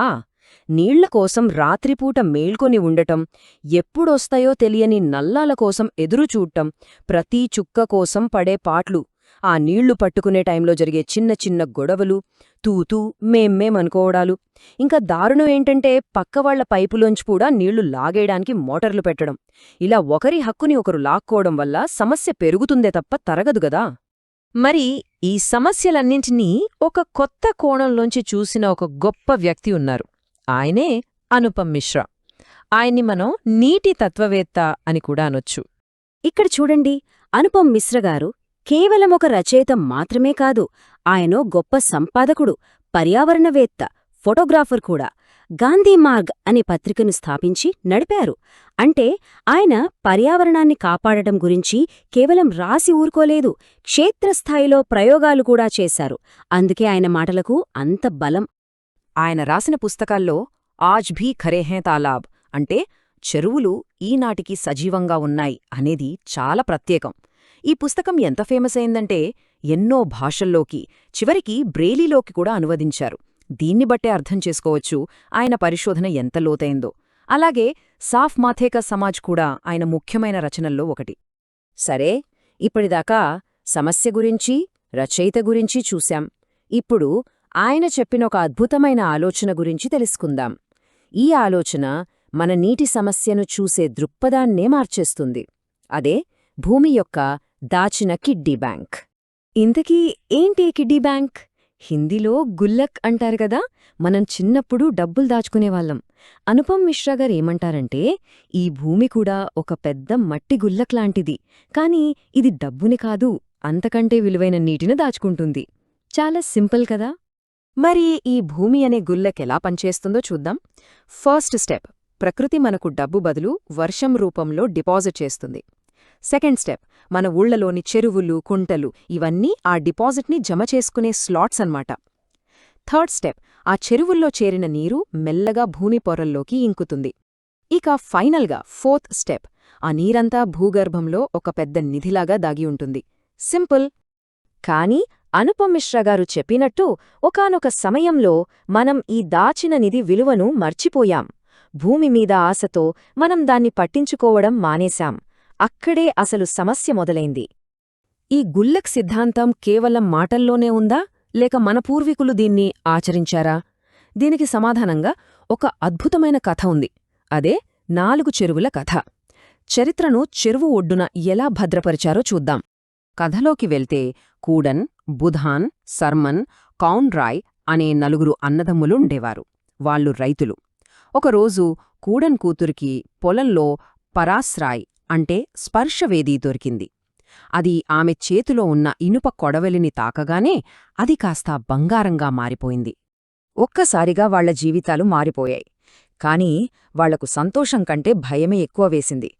నీళ్ల కోసం రాత్రిపూట మేల్కొని ఉండటం, ఎప్పుడొస్తాయో తెలియని నల్లాల కోసం ఎదురుచూడటం, ప్రతీ చుక్క కోసం పడే పాట్లు, ఆ నీళ్లు పట్టుకునే టైంలో జరిగే చిన్న చిన్న గొడవలు, తూతూ మేమ్మేమనుకోవడాలు. ఇంకా దారుణం ఏంటంటే పక్కవాళ్ల పైపులోంచి కూడా నీళ్లు లాగేయడానికి మోటార్లు పెట్టడం. ఇలా ఒకరి హక్కుని ఒకరు లాక్కోవడం వల్ల సమస్య పెరుగుతుందే తప్ప తరగదు గదా. మరి ఈ సమస్యలన్నింటినీ ఒక కొత్త కోణంలోంచి చూసిన ఒక గొప్ప వ్యక్తి ఉన్నారు. ఆయనే అనుపమ్ మిశ్రా. ఆయన్ని మనం నీటి తత్వవేత్త అని కూడా అనొచ్చు. ఇక్కడ చూడండి, అనుపమ్ మిశ్ర గారు కేవలం ఒక రచయిత మాత్రమే కాదు, ఆయనో గొప్ప సంపాదకుడు, పర్యావరణవేత్త, ఫోటోగ్రాఫర్ కూడా. గాంధీ మార్గ్ అనే పత్రికను స్థాపించి నడిపారు. అంటే ఆయన పర్యావరణాన్ని కాపాడటం గురించి కేవలం రాసి ఊరుకోలేదు, క్షేత్రస్థాయిలో ప్రయోగాలు కూడా చేశారు. అందుకే ఆయన మాటలకు అంత బలం. ఆయన రాసిన పుస్తకాల్లో ఆజ్ భీ ఖరే హేం తాలాబ్ అంటే చెరువులు ఈనాటికి సజీవంగా ఉన్నాయి అనేది చాలా ప్రత్యేకం. ఈ పుస్తకం ఎంత ఫేమస్ అయిందంటే ఎన్నో భాషల్లోకి, చివరికి బ్రెయిలీలోకి కూడా అనువదించారు. దీన్ని బట్టే అర్థం చేసుకోవచ్చు ఆయన పరిశోధన ఎంత లోతైందో. అలాగే సాఫ్ మాథే కా సమాజ్ కూడా ఆయన ముఖ్యమైన రచనల్లో ఒకటి. సరే, ఇప్పటిదాకా సమస్య గురించి, రచయిత గురించి చూశాం. ఇప్పుడు ఆయన చెప్పిన ఒక అద్భుతమైన ఆలోచన గురించి తెలుసుకుందాం. ఈ ఆలోచన మన నీటి సమస్యను చూసే దృక్పథాన్నే మార్చేస్తుంది. అదే భూమి యొక్క దాచిన కిడ్డీ బ్యాంక్. ఇంతకీ ఏంటి కిడ్డీ బ్యాంక్? హిందీలో గుల్లక్ అంటారు కదా. మనం చిన్నప్పుడు డబ్బులు దాచుకునేవాళ్ళం. అనుపమ్ మిశ్రా గారు ఏమంటారంటే, ఈ భూమి కూడా ఒక పెద్ద మట్టి గుల్లక్ లాంటిది, కాని ఇది డబ్బుని కాదు, అంతకంటే విలువైన నీటిని దాచుకుంటుంది. చాలా సింపుల్ కదా. మరి ఈ భూమి అనే గుల్లకెలా పనిచేస్తుందో చూద్దాం. ఫస్ట్ స్టెప్, ప్రకృతి మనకు డబ్బు బదులు వర్షం రూపంలో డిపాజిట్ చేస్తుంది. సెకండ్ స్టెప్, మన ఊళ్లలోని చెరువులు, కుంటలు ఇవన్నీ ఆ డిపాజిట్ని జమ చేసుకునే స్లాట్స్ అన్నమాట. థర్డ్ స్టెప్, ఆ చెరువుల్లో చేరిన నీరు మెల్లగా భూమి పొరల్లోకి ఇంకుతుంది. ఇక ఫైనల్గా ఫోర్త్ స్టెప్, ఆ నీరంతా భూగర్భంలో ఒక పెద్ద నిధిలాగా దాగి ఉంటుంది. సింపుల్. కానీ అనుపమ్ మిశ్రా గారు చెప్పినట్టు ఒకానొక సమయంలో మనం ఈ దాచిన నిధి విలువను మర్చిపోయాం. భూమి మీద ఆశతో మనం దాన్ని పట్టించుకోవడం మానేశాం. అక్కడే అసలు సమస్య మొదలైంది. ఈ గుల్లక్ సిద్ధాంతం కేవలం మాటల్లోనే ఉందా, లేక మన పూర్వీకులు దీన్ని ఆచరించారా? దీనికి సమాధానంగా ఒక అద్భుతమైన కథ ఉంది. అదే 4 చెరువుల కథ. చరిత్రను చెరువు ఒడ్డున ఎలా భద్రపరిచారో చూద్దాం. కథలోకి వెళ్తే కూడన్, బుధాన్, సర్మన్, కౌన్రాయ్ అనే 4 అన్నదమ్ములుండేవారు. వాళ్ళు రైతులు. ఒకరోజు కూడన్ కూతురికి పొలంలో పరాస్రాయ్ అంటే స్పర్శవేది దొరికింది. అది ఆమె చేతిలో ఉన్న ఇనుప కొడవలిని తాకగానే అది కాస్త బంగారంగా మారిపోయింది. ఒక్కసారిగా వాళ్ల జీవితాలు మారిపోయాయి. కాని వాళ్లకు సంతోషం కంటే భయమే ఎక్కువ వేసింది.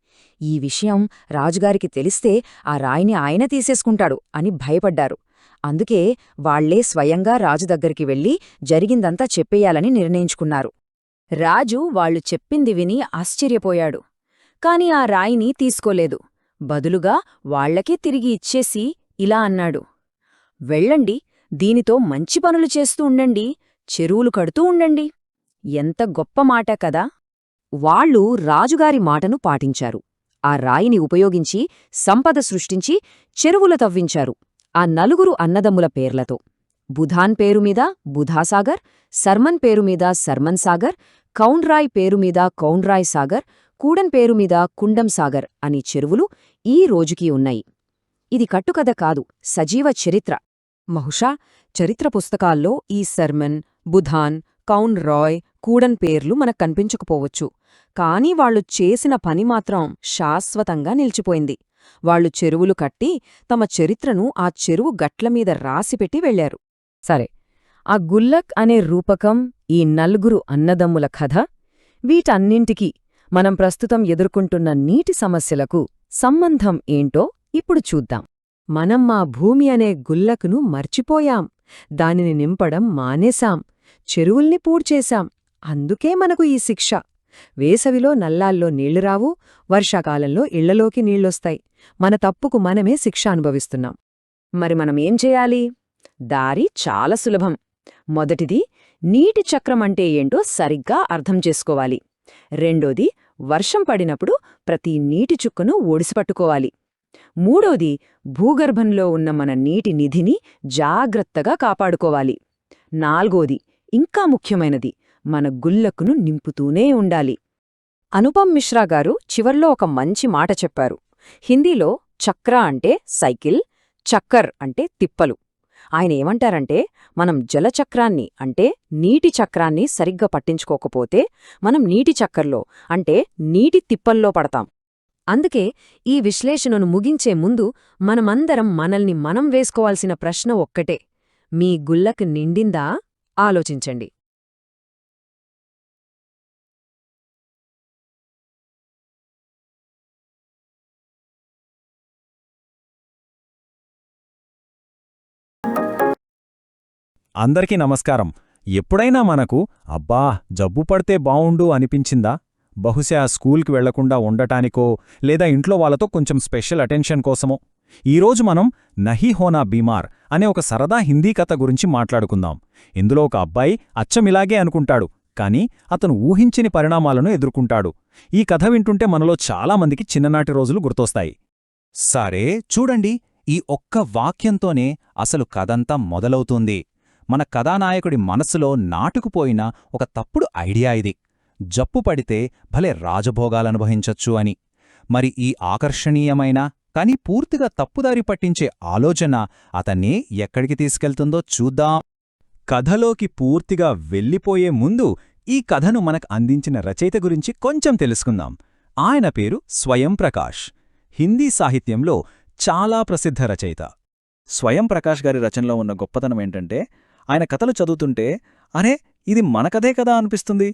ఈ విషయం రాజుగారికి తెలిస్తే ఆ రాయిని ఆయన తీసేసుకుంటాడు అని భయపడ్డారు. అందుకే వాళ్లే స్వయంగా రాజు దగ్గరికి వెళ్లి జరిగిందంతా చెప్పేయాలని నిర్ణయించుకున్నారు. రాజు వాళ్లు చెప్పింది విని ఆశ్చర్యపోయాడు. కాని ఆ రాయిని తీసుకోలేదు. బదులుగా వాళ్లకే తిరిగి ఇచ్చేసి ఇలా అన్నాడు, వెళ్ళండి, దీనితో మంచి పనులు చేస్తూ ఉండండి, చెరువులు కడుతూ ఉండండి. ఎంత గొప్ప మాట కదా. వాళ్ళు రాజుగారి మాటను పాటించారు. ఆ రాయిని ఉపయోగించి సంపద సృష్టించి చెరువులు తవ్వించారు. ఆ 4 అన్నదమ్ముల పేర్లతో. బుధాన్ పేరుమీద బుధాసాగర్, సర్మన్ పేరుమీద సర్మన్ సాగర్, కౌన్రాయ్ పేరుమీద కౌన్రాయ్ సాగర్, కూడన్ పేరుమీద కుండం సాగర్ అని చెరువులు ఈ రోజుకీ ఉన్నాయి. ఇది కట్టుకథ కాదు, సజీవ చరిత్ర. బహుశా చరిత్ర పుస్తకాల్లో ఈ సర్మన్, బుధాన్, కౌన్ రాయ్, కూడన్ పేర్లు మనకు కనిపించకపోవచ్చు. కానీ వాళ్లు చేసిన పని మాత్రం శాశ్వతంగా నిలిచిపోయింది. వాళ్లు చెరువులు కట్టి తమ చరిత్రను ఆ చెరువు గట్లమీద రాసిపెట్టి వెళ్లారు. సరే, ఆ గుల్లక్ అనే రూపకం, ఈ నలుగురు అన్నదమ్ముల కథ, వీటన్నింటికీ మనం ప్రస్తుతం ఎదుర్కొంటున్న నీటి సమస్యలకు సంబంధం ఏంటో ఇప్పుడు చూద్దాం. మనం మా భూమి అనే గుల్లకును మర్చిపోయాం, దానిని నింపడం మానేశాం, చెరువుల్ని పూడ్చేశాం. అందుకే మనకు ఈ శిక్ష. వేసవిలో నల్లాల్లో నీళ్లు రావు, వర్షాకాలంలో ఇళ్లలోకి నీళ్లొస్తాయి. మన తప్పుకు మనమే శిక్ష అనుభవిస్తున్నాం. మరి మనమేం చేయాలి? దారి చాలా సులభం. మొదటిది, నీటి చక్రం అంటే ఏంటో సరిగ్గా అర్థం చేసుకోవాలి. రెండోది, వర్షం పడినప్పుడు ప్రతి నీటి చుక్కను ఒడిసిపట్టుకోవాలి. మూడోది, భూగర్భంలో ఉన్న మన నీటి నిధిని జాగ్రత్తగా కాపాడుకోవాలి. నాల్గోది, ఇంకా ముఖ్యమైనది, మన గుల్లకును నింపుతూనే ఉండాలి. అనుపమ్ మిశ్రా గారు చివర్లో ఒక మంచి మాట చెప్పారు. హిందీలో చక్ర అంటే సైకిల్, చక్కర్ అంటే తిప్పలు. ఆయన ఏమంటారంటే, మనం జలచక్రాన్ని అంటే నీటి చక్రాన్ని సరిగ్గా పట్టించుకోకపోతే మనం నీటి చక్కర్లో అంటే నీటి తిప్పల్లో పడతాం. అందుకే ఈ విశ్లేషణను ముగించే ముందు మనమందరం మనల్ని మనం వేసుకోవాల్సిన ప్రశ్న ఒక్కటే: మీ గుల్లకు నిండిందా? ఆలోచించండి. అందరికీ నమస్కారం. ఎప్పుడైనా మనకు అబ్బా జబ్బు పడితే బావుండు అనిపించిందా? బహుశా స్కూల్కి వెళ్లకుండా ఉండటానికో లేదా ఇంట్లో వాళ్ళతో కొంచెం స్పెషల్ అటెన్షన్ కోసమో. ఈరోజు మనం నహీ హోనా బీమార్ అనే ఒక సరదా హిందీ కథ గురించి మాట్లాడుకుందాం. ఇందులో ఒక అబ్బాయి అచ్చమిలాగే అనుకుంటాడు, కానీ అతను ఊహించని పరిణామాలను ఎదుర్కొంటాడు. ఈ కథ వింటుంటే మనలో చాలామందికి చిన్ననాటి రోజులు గుర్తొస్తాయి. సరే చూడండి, ఈ ఒక్క వాక్యంతోనే అసలు కథంతా మొదలవుతుంది. మన కథానాయకుడి మనసులో నాటుకుపోయిన ఒక తప్పుడు ఐడియా ఇది. జబ్బు పడితే భలే రాజభోగాలనుభవించొచ్చు అని. మరి ఈ ఆకర్షణీయమైన కానీ పూర్తిగా తప్పుదారి పట్టించే ఆలోచన అతన్ని ఎక్కడికి తీసుకెళ్తుందో చూద్దాం. కథలోకి పూర్తిగా వెళ్ళిపోయే ముందు ఈ కథను మనకు అందించిన రచయిత గురించి కొంచెం తెలుసుకుందాం. ఆయన పేరు స్వయం ప్రకాష్. హిందీ సాహిత్యంలో చాలా ప్రసిద్ధ రచయిత. స్వయం ప్రకాష్ గారి రచనలో ఉన్న గొప్పతనమేంటంటే, ఆయన కథలు చదువుతుంటే అరే ఇది మన కథే కదా అనిపిస్తుంది.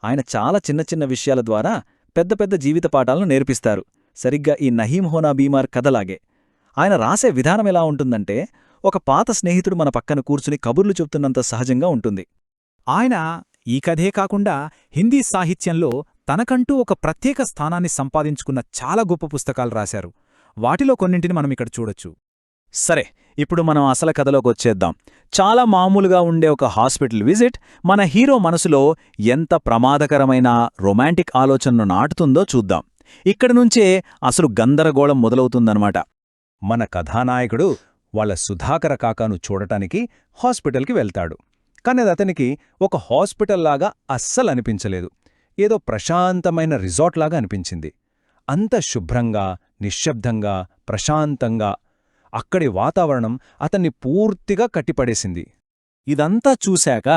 ఆయన చాలా చిన్న చిన్న విషయాల ద్వారా పెద్ద పెద్ద జీవిత పాఠాలను నేర్పిస్తారు. సరిగ్గా ఈ నహీం హోనా బీమార్ కథలాగే. ఆయన రాసే విధానం ఎలా ఉంటుందంటే, ఒక పాత స్నేహితుడు మన పక్కన కూర్చుని కబుర్లు చెప్తున్నంత సహజంగా ఉంటుంది. ఆయన ఈ కథే కాకుండా హిందీ సాహిత్యంలో తనకంటూ ఒక ప్రత్యేక స్థానాన్ని సంపాదించుకున్న చాలా గొప్ప పుస్తకాలు రాశారు. వాటిలో కొన్నింటిని మనం ఇక్కడ చూడొచ్చు. సరే, ఇప్పుడు మనం అసలు కథలోకొచ్చేద్దాం. చాలా మామూలుగా ఉండే ఒక హాస్పిటల్ విజిట్ మన హీరో మనసులో ఎంత ప్రమాదకరమైన రొమాంటిక్ ఆలోచనను నాటుతుందో చూద్దాం. ఇక్కడి నుంచే అసలు గందరగోళం మొదలవుతుందన్నమాట. మన కథానాయకుడు వాళ్ళ సుధాకర కాకాను చూడటానికి హాస్పిటల్కి వెళ్తాడు. కాని అతనికి ఒక హాస్పిటల్లాగా అస్సలనిపించలేదు. ఏదో ప్రశాంతమైన రిసార్ట్లాగా అనిపించింది. అంత శుభ్రంగా, నిశ్శబ్దంగా, ప్రశాంతంగా. అక్కడి వాతావరణం అతన్ని పూర్తిగా కట్టిపడేసింది. ఇదంతా చూశాక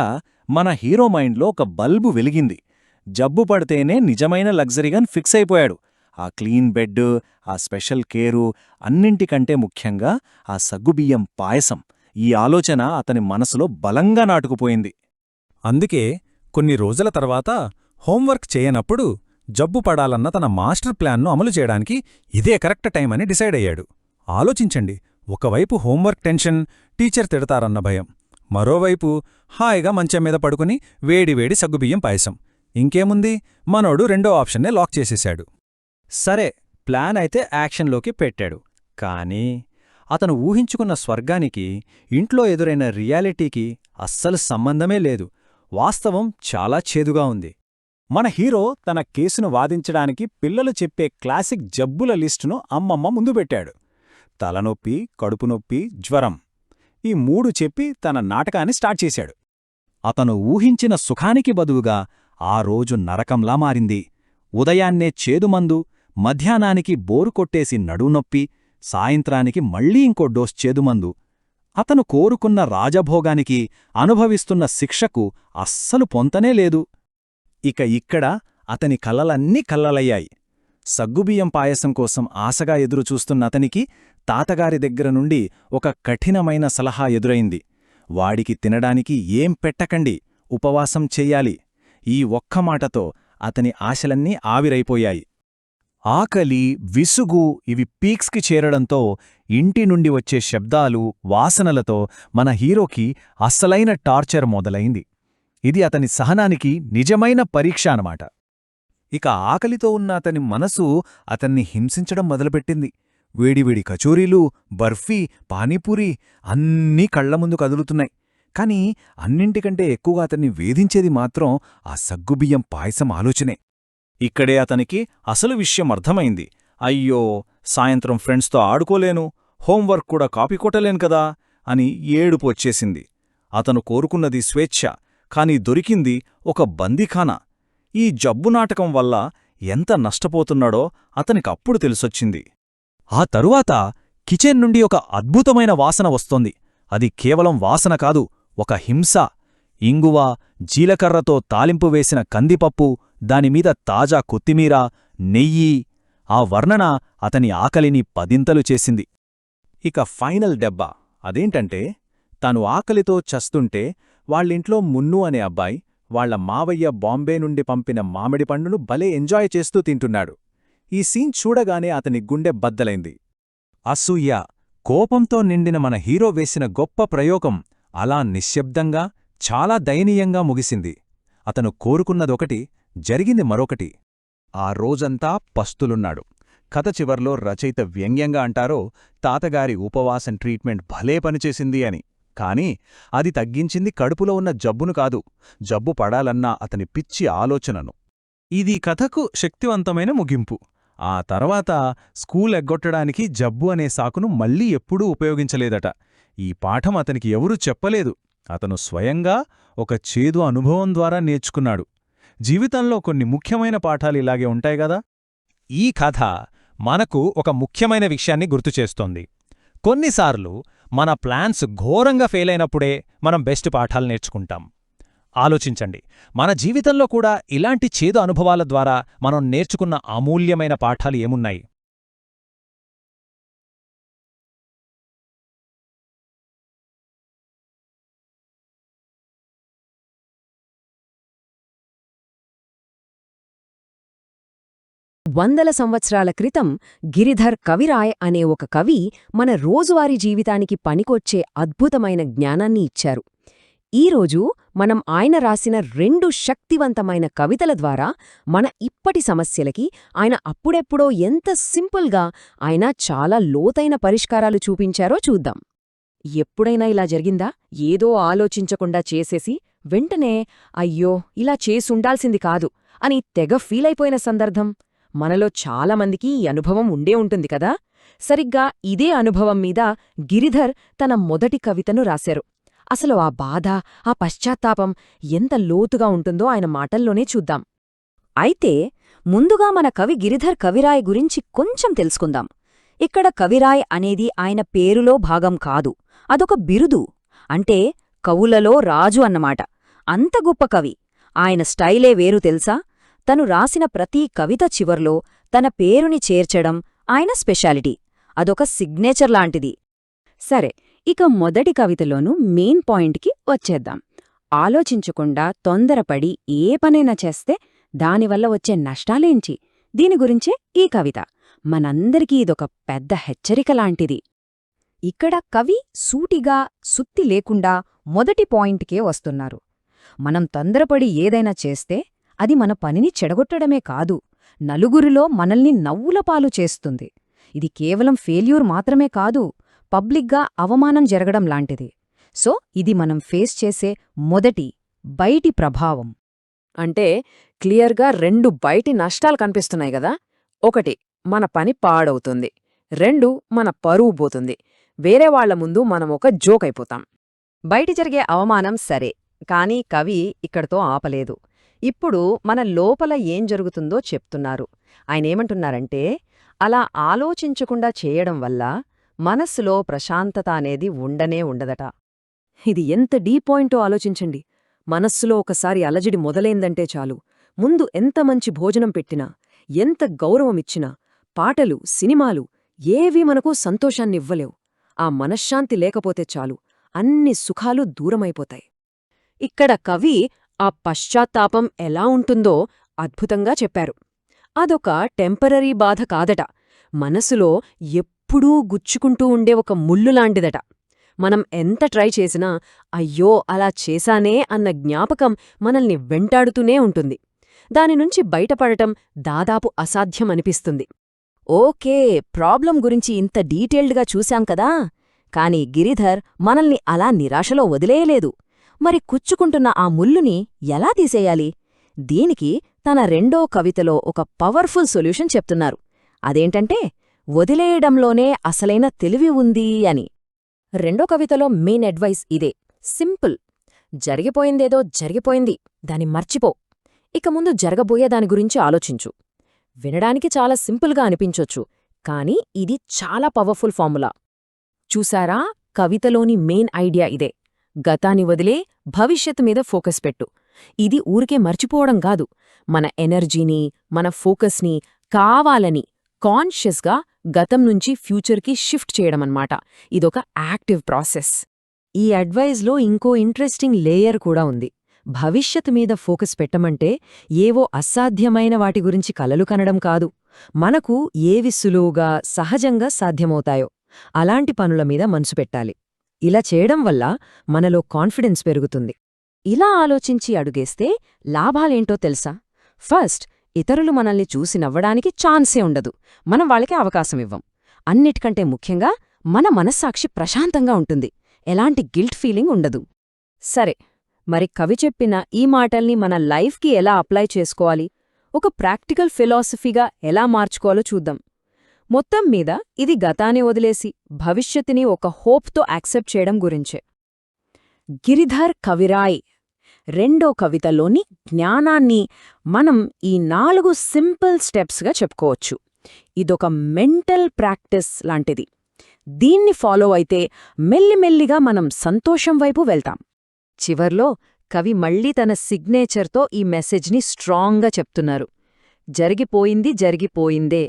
మన హీరో మైండ్లో ఒక బల్బు వెలిగింది. జబ్బు పడితేనే నిజమైన లగ్జరీగాని ఫిక్స్ అయిపోయాడు. ఆ క్లీన్ బెడ్, ఆ స్పెషల్ కేరు, అన్నింటికంటే ముఖ్యంగా ఆ సగ్గుబియ్యం పాయసం, ఈ ఆలోచన అతని మనసులో బలంగా నాటుకుపోయింది. అందుకే కొన్ని రోజుల తర్వాత హోంవర్క్ చేయనప్పుడు జబ్బు పడాలన్న తన మాస్టర్ ప్లాన్ను అమలు చేయడానికి ఇదే కరెక్ట్ టైం అని డిసైడ్ అయ్యాడు. ఆలోచించండి, ఒకవైపు హోంవర్క్ టెన్షన్, టీచర్ తిడతారన్న భయం, మరోవైపు హాయిగా మంచం మీద పడుకుని వేడివేడి సగ్గుబియ్యం పాయసం. ఇంకేముంది, మనోడు రెండో ఆప్షన్నే లాక్ చేసేశాడు. సరే, ప్లాన్ అయితే యాక్షన్లోకి పెట్టాడు. కానీ అతను ఊహించుకున్న స్వర్గానికి ఇంట్లో ఎదురైన రియాలిటీకి అస్సలు సంబంధమే లేదు. వాస్తవం చాలా చేదుగా ఉంది. మన హీరో తన కేసును వాదించడానికి పిల్లలు చెప్పే క్లాసిక్ జబ్బుల లిస్టును అమ్మమ్మ ముందు పెట్టాడు. తలనొప్పి, కడుపునొప్పి, జ్వరం, ఈ 3 చెప్పి తన నాటకాన్ని స్టార్ట్ చేశాడు. అతను ఊహించిన సుఖానికి బదువుగా ఆ రోజు నరకంలా మారింది. ఉదయాన్నే చేదుమందు, మధ్యాహ్నానికి బోరు కొట్టేసి నడునొప్పి, సాయంత్రానికి మళ్ళీ ఇంకో డోస్ చేదుమందు. అతను కోరుకున్న రాజభోగానికి, అనుభవిస్తున్న శిక్షకు అస్సలు పొంతనే లేదు. ఇక ఇక్కడ అతని కలలన్నీ కల్లలయ్యాయి. సగ్గుబియ్యం పాయసం కోసం ఆశగా ఎదురుచూస్తున్న అతనికి తాతగారి దగ్గర నుండి ఒక కఠినమైన సలహా ఎదురైంది. వాడికి తినడానికి ఏం పెట్టకండి, ఉపవాసం చెయ్యాలి. ఈ ఒక్క మాటతో అతని ఆశలన్నీ ఆవిరైపోయాయి. ఆకలి, విసుగు ఇవి పీక్స్కి చేరడంతో ఇంటి నుండి వచ్చే శబ్దాలు, వాసనలతో మన హీరోకి అస్సలైన టార్చర్ మొదలైంది. ఇది అతని సహనానికి నిజమైన పరీక్ష అన్నమాట. ఇక ఆకలితో ఉన్న అతని మనసు అతన్ని హింసించడం మొదలుపెట్టింది. వేడివేడి కచోరీలు, బర్ఫీ, పానీపూరి అన్నీ కళ్ల ముందు కదులుతున్నాయి. కాని అన్నింటికంటే ఎక్కువగా అతన్ని వేధించేది మాత్రం ఆ సగ్గుబియ్యం పాయసం ఆలోచనే. ఇక్కడే అతనికి అసలు విషయం అర్థమైంది. అయ్యో, సాయంత్రం ఫ్రెండ్స్తో ఆడుకోలేను, హోంవర్క్ కూడా కాపీ కొట్టలేను కదా అని ఏడుపు వచ్చేసింది. అతను కోరుకున్నది స్వేచ్ఛ, కాని దొరికింది ఒక బందీఖానా. ఈ జబ్బు నాటకం వల్ల ఎంత నష్టపోతున్నాడో అతనికప్పుడు తెలిసొచ్చింది. ఆ తరువాత కిచెన్ నుండి ఒక అద్భుతమైన వాసన వస్తోంది. అది కేవలం వాసన కాదు, ఒక హింస. ఇంగువ, జీలకర్రతో తాలింపు వేసిన కందిపప్పు, దానిమీద తాజా కొత్తిమీర, నెయ్యి. ఆ వర్ణన అతని ఆకలిని పదింతలు చేసింది. ఇక ఫైనల్ దెబ్బ అదేంటంటే, తాను ఆకలితో చస్తుంటే వాళ్ళింట్లో మున్ను అనే అబ్బాయి వాళ్ల మావయ్య బాంబే నుండి పంపిన మామిడి పండును భలే ఎంజాయ్ చేస్తూ తింటున్నాడు. ఈ సీన్ చూడగానే అతని గుండె బద్దలైంది. అసూయ, కోపంతో నిండిన మన హీరో వేసిన గొప్ప ప్రయోగం అలా నిశ్శబ్దంగా, చాలా దయనీయంగా ముగిసింది. అతను కోరుకున్నదొకటి, జరిగింది మరొకటి. ఆ రోజంతా పస్తులున్నాడు. కథ చివర్లో రచయిత వ్యంగ్యంగా అంటారో, తాతగారి ఉపవాసం ట్రీట్మెంట్ భలే పనిచేసింది అని. కాని అది తగ్గించింది కడుపులో ఉన్న జబ్బును కాదు, జబ్బు పడాలన్న అతని పిచ్చి ఆలోచనను. ఇది కథకు శక్తివంతమైన ముగింపు. ఆ తర్వాత స్కూల్ ఎగ్గొట్టడానికి జబ్బు అనే సాకును మళ్ళీ ఎప్పుడూ ఉపయోగించలేదట. ఈ పాఠం అతనికి ఎవరూ చెప్పలేదు. అతను స్వయంగా ఒక చేదు అనుభవం ద్వారా నేర్చుకున్నాడు. జీవితంలో కొన్ని ముఖ్యమైన పాఠాలు ఇలాగే ఉంటాయి గదా. ఈ కథ మనకు ఒక ముఖ్యమైన విషయాన్ని గుర్తుచేస్తోంది. కొన్నిసార్లు మన ప్లాన్స్ ఘోరంగా ఫెయిలైనప్పుడే మనం బెస్ట్ పాఠాలు నేర్చుకుంటాం. ఆలోచించండి, మన జీవితంలో కూడా ఇలాంటి చేదు అనుభవాల ద్వారా మనం నేర్చుకున్న అమూల్యమైన పాఠాలు ఏమున్నాయి? వందల సంవత్సరాల క్రితం గిరిధర్ కవిరాయ్ అనే ఒక కవి మన రోజువారీ జీవితానికి పనికొచ్చే అద్భుతమైన జ్ఞానాన్ని ఇచ్చారు. ఈరోజు మనం ఆయన రాసిన 2 శక్తివంతమైన కవితల ద్వారా మన ఇప్పటి సమస్యలకి ఆయన అప్పుడెప్పుడో ఎంత సింపుల్గా ఆయన చాలా లోతైన పరిష్కారాలు చూపించారో చూద్దాం. ఎప్పుడైనా ఇలా జరిగిందా? ఏదో ఆలోచించకుండా చేసేసి వెంటనే అయ్యో ఇలా చేసుండాల్సింది కాదు అని తెగ ఫీలైపోయిన సందర్భం మనలో చాలామందికి ఈ అనుభవం ఉండే ఉంటుంది కదా. సరిగ్గా ఇదే అనుభవం మీద గిరిధర్ తన మొదటి కవితను రాశారు. అసలు ఆ బాధ, ఆ పశ్చాత్తాపం ఎంత లోతుగా ఉంటుందో ఆయన మాటల్లోనే చూద్దాం. అయితే ముందుగా మన కవి గిరిధర్ కవిరాయ్ గురించి కొంచెం తెలుసుకుందాం. ఇక్కడ కవిరాయ్ అనేది ఆయన పేరులో భాగం కాదు, అదొక బిరుదు. అంటే కవులలో రాజు అన్నమాట. అంత గొప్ప కవి. ఆయన స్టైలే వేరు తెలుసా? తను రాసిన ప్రతి కవిత చివర్లో తన పేరుని చేర్చడం ఆయన స్పెషాలిటీ. అదొక సిగ్నేచర్ లాంటిది. సరే, ఇక మొదటి కవితలోనూ మెయిన్ పాయింట్కి వచ్చేద్దాం. ఆలోచించకుండా తొందరపడి ఏ పనైనా చేస్తే దానివల్ల వచ్చే నష్టాలేంచి, దీని గురించే ఈ కవిత. మనందరికీ ఇదొక పెద్ద హెచ్చరిక లాంటిది. ఇక్కడ కవి సూటిగా, సుత్తి లేకుండా మొదటి పాయింట్కే వస్తున్నారు. మనం తొందరపడి ఏదైనా చేస్తే అది మన పనిని చెడగొట్టడమే కాదు, నలుగురిలో మనల్ని నవ్వులపాలు చేస్తుంది. ఇది కేవలం ఫెయిల్యూర్ మాత్రమే కాదు, పబ్లిక్గా అవమానం జరగడం లాంటిది. సో ఇది మనం ఫేస్ చేసే బయటి ప్రభావం. అంటే క్లియర్గా 2 బయటి నష్టాలు కనిపిస్తున్నాయి గదా. 1, మన పని పాడవుతుంది. 2, మన పరువు పోతుంది. వేరే వాళ్ల ముందు మనం ఒక జోక్ అయిపోతాం. బయటి జరిగే అవమానం సరే, కానీ కవి ఇక్కడితో ఆపలేదు. ఇప్పుడు మన లోపల ఏం జరుగుతుందో చెప్తున్నారు. ఆయనేమంటున్నారంటే, అలా ఆలోచించకుండా చేయడం వల్ల మనస్సులో ప్రశాంతత అనేది ఉండనే ఉండదట. ఇది ఎంత డీప్ పాయింటో ఆలోచించండి. మనస్సులో ఒకసారి అలజడి మొదలైందంటే చాలు, ముందు ఎంత మంచి భోజనం పెట్టినా, ఎంత గౌరవమిచ్చినా, పాటలు, సినిమాలు ఏవీ మనకు సంతోషాన్నివ్వలేవు. ఆ మనశ్శాంతి లేకపోతే చాలు, అన్ని సుఖాలు దూరమైపోతాయి. ఇక్కడ కవి ఆ పశ్చాత్తాపం ఎలా ఉంటుందో అద్భుతంగా చెప్పారు. అదొక టెంపరరీ బాధ కాదట, మనసులో ఎప్పుడూ గుచ్చుకుంటూ ఉండే ఒక ముల్లులాంటిదట. మనం ఎంత ట్రై చేసినా అయ్యో అలా చేశానే అన్న జ్ఞాపకం మనల్ని వెంటాడుతూనే ఉంటుంది. దానినుంచి బయటపడటం దాదాపు అసాధ్యమనిపిస్తుంది. ఓకే, ప్రాబ్లం గురించి ఇంత డీటెయిల్డ్గా చూశాం కదా, కాని గిరిధర్ మనల్ని అలా నిరాశలో వదిలేయలేదు. మరి కుచ్చుకుంటున్న ఆ ముల్లుని ఎలా తీసేయాలి? దీనికి తన రెండో కవితలో ఒక పవర్ఫుల్ సొల్యూషన్ చెప్తున్నారు. అదేంటంటే, వదిలేయడంలోనే అసలైన తెలివి ఉంది అని. రెండో కవితలో మెయిన్ అడ్వైస్ ఇదే, సింపుల్. జరిగిపోయిందేదో జరిగిపోయింది, దాన్ని మర్చిపో. ఇక ముందు జరగబోయే దాని గురించి ఆలోచించు. వినడానికి చాలా సింపుల్గా అనిపించొచ్చు, కాని ఇది చాలా పవర్ఫుల్ ఫార్ములా. చూసారా, కవితలోని మెయిన్ ఐడియా ఇదే. గతాన్ని వదిలే భవిష్యత్తు మీద ఫోకస్ పెట్టు. ఇది ఊరికే మర్చిపోవడం కాదు, మన ఎనర్జీని, మన ఫోకస్ని కావాలని కాన్షియస్గా గతం నుంచి ఫ్యూచర్కి షిఫ్ట్ చేయడమన్నమాట. ఇదొక యాక్టివ్ ప్రాసెస్. ఈ అడ్వైజ్లో ఇంకో ఇంట్రెస్టింగ్ లేయర్ కూడా ఉంది. భవిష్యత్తు మీద ఫోకస్ పెట్టమంటే ఏవో అసాధ్యమైన వాటి గురించి కలలు కనడం కాదు, మనకు ఏవి సులువుగా, సహజంగా సాధ్యమవుతాయో అలాంటి పనుల మీద మనసు పెట్టాలి. ఇలా చేయడం వల్ల మనలో కాన్ఫిడెన్స్ పెరుగుతుంది. ఇలా ఆలోచించి అడుగేస్తే లాభాలేంటో తెలుసా? ఫస్ట్, ఇతరులు మనల్ని చూసి నవ్వడానికి ఛాన్సే ఉండదు, మనం వాళ్ళకి అవకాశమివ్వం. అన్నిటికంటే ముఖ్యంగా మన మనస్సాక్షి ప్రశాంతంగా ఉంటుంది, ఎలాంటి గిల్ట్ ఫీలింగ్ ఉండదు. సరే, మరి కవి చెప్పిన ఈ మాటల్ని మన లైఫ్కి ఎలా అప్లై చేసుకోవాలి, ఒక ప్రాక్టికల్ ఫిలాసఫీగా ఎలా మార్చుకోవాలో చూద్దాం. మొత్తం మీద ఇది గతాన్ని వదిలేసి భవిష్యత్తుని ఒక హోప్తో యాక్సెప్ట్ చేయడం గురించే. గిరిధర్ కవిరాయ్ రెండో కవితలోని జ్ఞానాన్ని మనం ఈ 4 సింపుల్ స్టెప్స్గా చెప్పుకోవచ్చు. ఇదొక మెంటల్ ప్రాక్టీస్ లాంటిది. దీన్ని ఫాలో అయితే మెల్లిమెల్లిగా మనం సంతోషం వైపు వెళ్తాం. చివర్లో కవి మళ్లీ తన సిగ్నేచర్తో ఈ మెసేజ్ని స్ట్రాంగ్గా చెప్తున్నారు. జరిగిపోయింది జరిగిపోయిందే.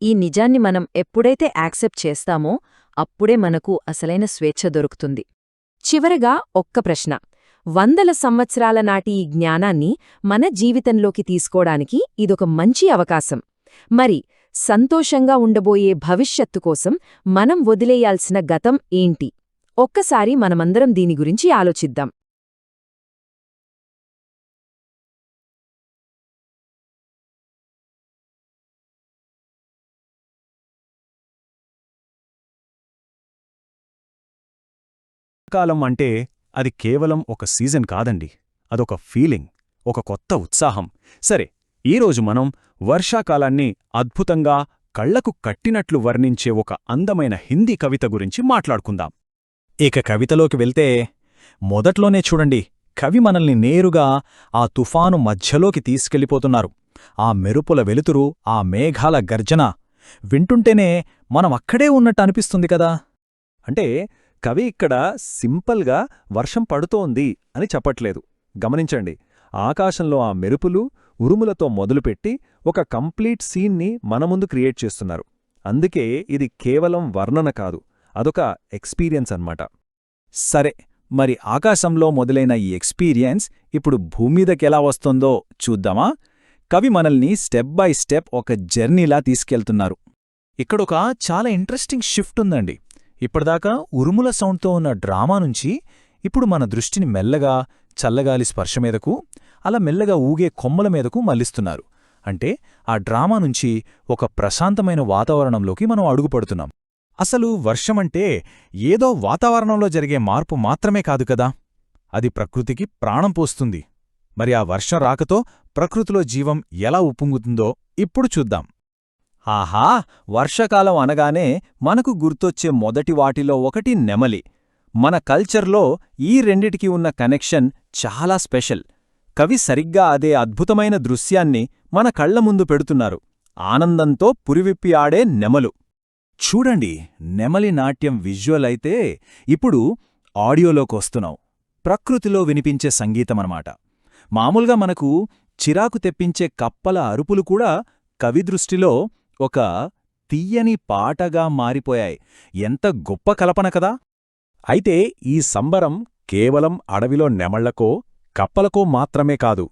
ఈ నిజాన్ని మనం ఎప్పుడైతే యాక్సెప్ట్ చేస్తామో అప్పుడే మనకు అసలైన స్వేచ్ఛ దొరుకుతుంది. చివరగా ఒక్క ప్రశ్న, 100 సంవత్సరాల నాటి ఈ జ్ఞానాన్ని మన జీవితంలోకి తీసుకోవడానికి ఇదొక మంచి అవకాశం. మరి సంతోషంగా ఉండబోయే భవిష్యత్తు కోసం మనం వదిలేయాల్సిన గతం ఏంటి? ఒక్కసారి మనమందరం దీని గురించి ఆలోచిద్దాం. కాలం అంటే అది కేవలం ఒక సీజన్ కాదండి, అదొక ఫీలింగ్, ఒక కొత్త ఉత్సాహం. సరే, ఈరోజు మనం వర్షాకాలాన్ని అద్భుతంగా కళ్లకు కట్టినట్లు వర్ణించే ఒక అందమైన హిందీ కవిత గురించి మాట్లాడుకుందాం. ఇక కవితలోకి వెళ్తే మొదట్లోనే చూడండి, కవి మనల్ని నేరుగా ఆ తుఫాను మధ్యలోకి తీసుకెళ్ళిపోతున్నారు. ఆ మెరుపుల వెలుతురు, ఆ మేఘాల గర్జన వింటుంటేనే మనం అక్కడే ఉన్నట్టు అనిపిస్తుంది కదా. అంటే కవి ఇక్కడ సింపుల్గా వర్షం పడుతోంది అని చెప్పట్లేదు. గమనించండి, ఆకాశంలో ఆ మెరుపులు, ఉరుములతో మొదలుపెట్టి ఒక కంప్లీట్ సీన్ని మన ముందు క్రియేట్ చేస్తున్నారు. అందుకే ఇది కేవలం వర్ణన కాదు, అదొక ఎక్స్పీరియన్స్ అన్నమాట. సరే, మరి ఆకాశంలో మొదలైన ఈ ఎక్స్పీరియన్స్ ఇప్పుడు భూమ్మీదకెలా వస్తుందో చూద్దామా? కవి మనల్ని స్టెప్ బై స్టెప్ ఒక జర్నీలా తీసుకెళ్తున్నారు. ఇక్కడొక చాలా ఇంట్రెస్టింగ్ షిఫ్ట్ ఉందండి. ఇప్పటిదాకా ఉరుముల సౌండ్తో ఉన్న డ్రామా నుంచి ఇప్పుడు మన దృష్టిని మెల్లగా చల్లగాలి స్పర్శ మీదకు, అలా మెల్లగా ఊగే కొమ్మల మీదకు మళ్లిస్తున్నారు. అంటే ఆ డ్రామా నుంచి ఒక ప్రశాంతమైన వాతావరణంలోకి మనం అడుగుపడుతున్నాం. అసలు వర్షమంటే ఏదో వాతావరణంలో జరిగే మార్పు మాత్రమే కాదు కదా, అది ప్రకృతికి ప్రాణం పోస్తుంది. మరి ఆ వర్షం రాకతో ప్రకృతిలో జీవం ఎలా ఉప్పొంగుతుందో ఇప్పుడు చూద్దాం. ఆహా, వర్షాకాలం అనగానే మనకు గుర్తొచ్చే మొదటి వాటిలో ఒకటి నెమలి. మన కల్చర్లో ఈ రెండిటికి ఉన్న కనెక్షన్ చాలా స్పెషల్. కవి సరిగ్గా అదే అద్భుతమైన దృశ్యాన్ని మన కళ్ల ముందు పెడుతున్నారు. ఆనందంతో పురివిప్పి ఆడే నెమలు. చూడండి, నెమలి నాట్యం విజువల్ అయితే ఇప్పుడు ఆడియోలోకొస్తున్నాం. ప్రకృతిలో వినిపించే సంగీతమనమాట. మామూలుగా మనకు చిరాకు తెప్పించే కప్పల అరుపులు కూడా కవి దృష్టిలో ఒక తీయని పాటగా మారిపోయాయి. ఎంత గొప్ప కల్పన కదా! అయితే ఈ సంబరం కేవలం అడవిలో నెమళ్లకో, కప్పలకో మాత్రమే కాదు.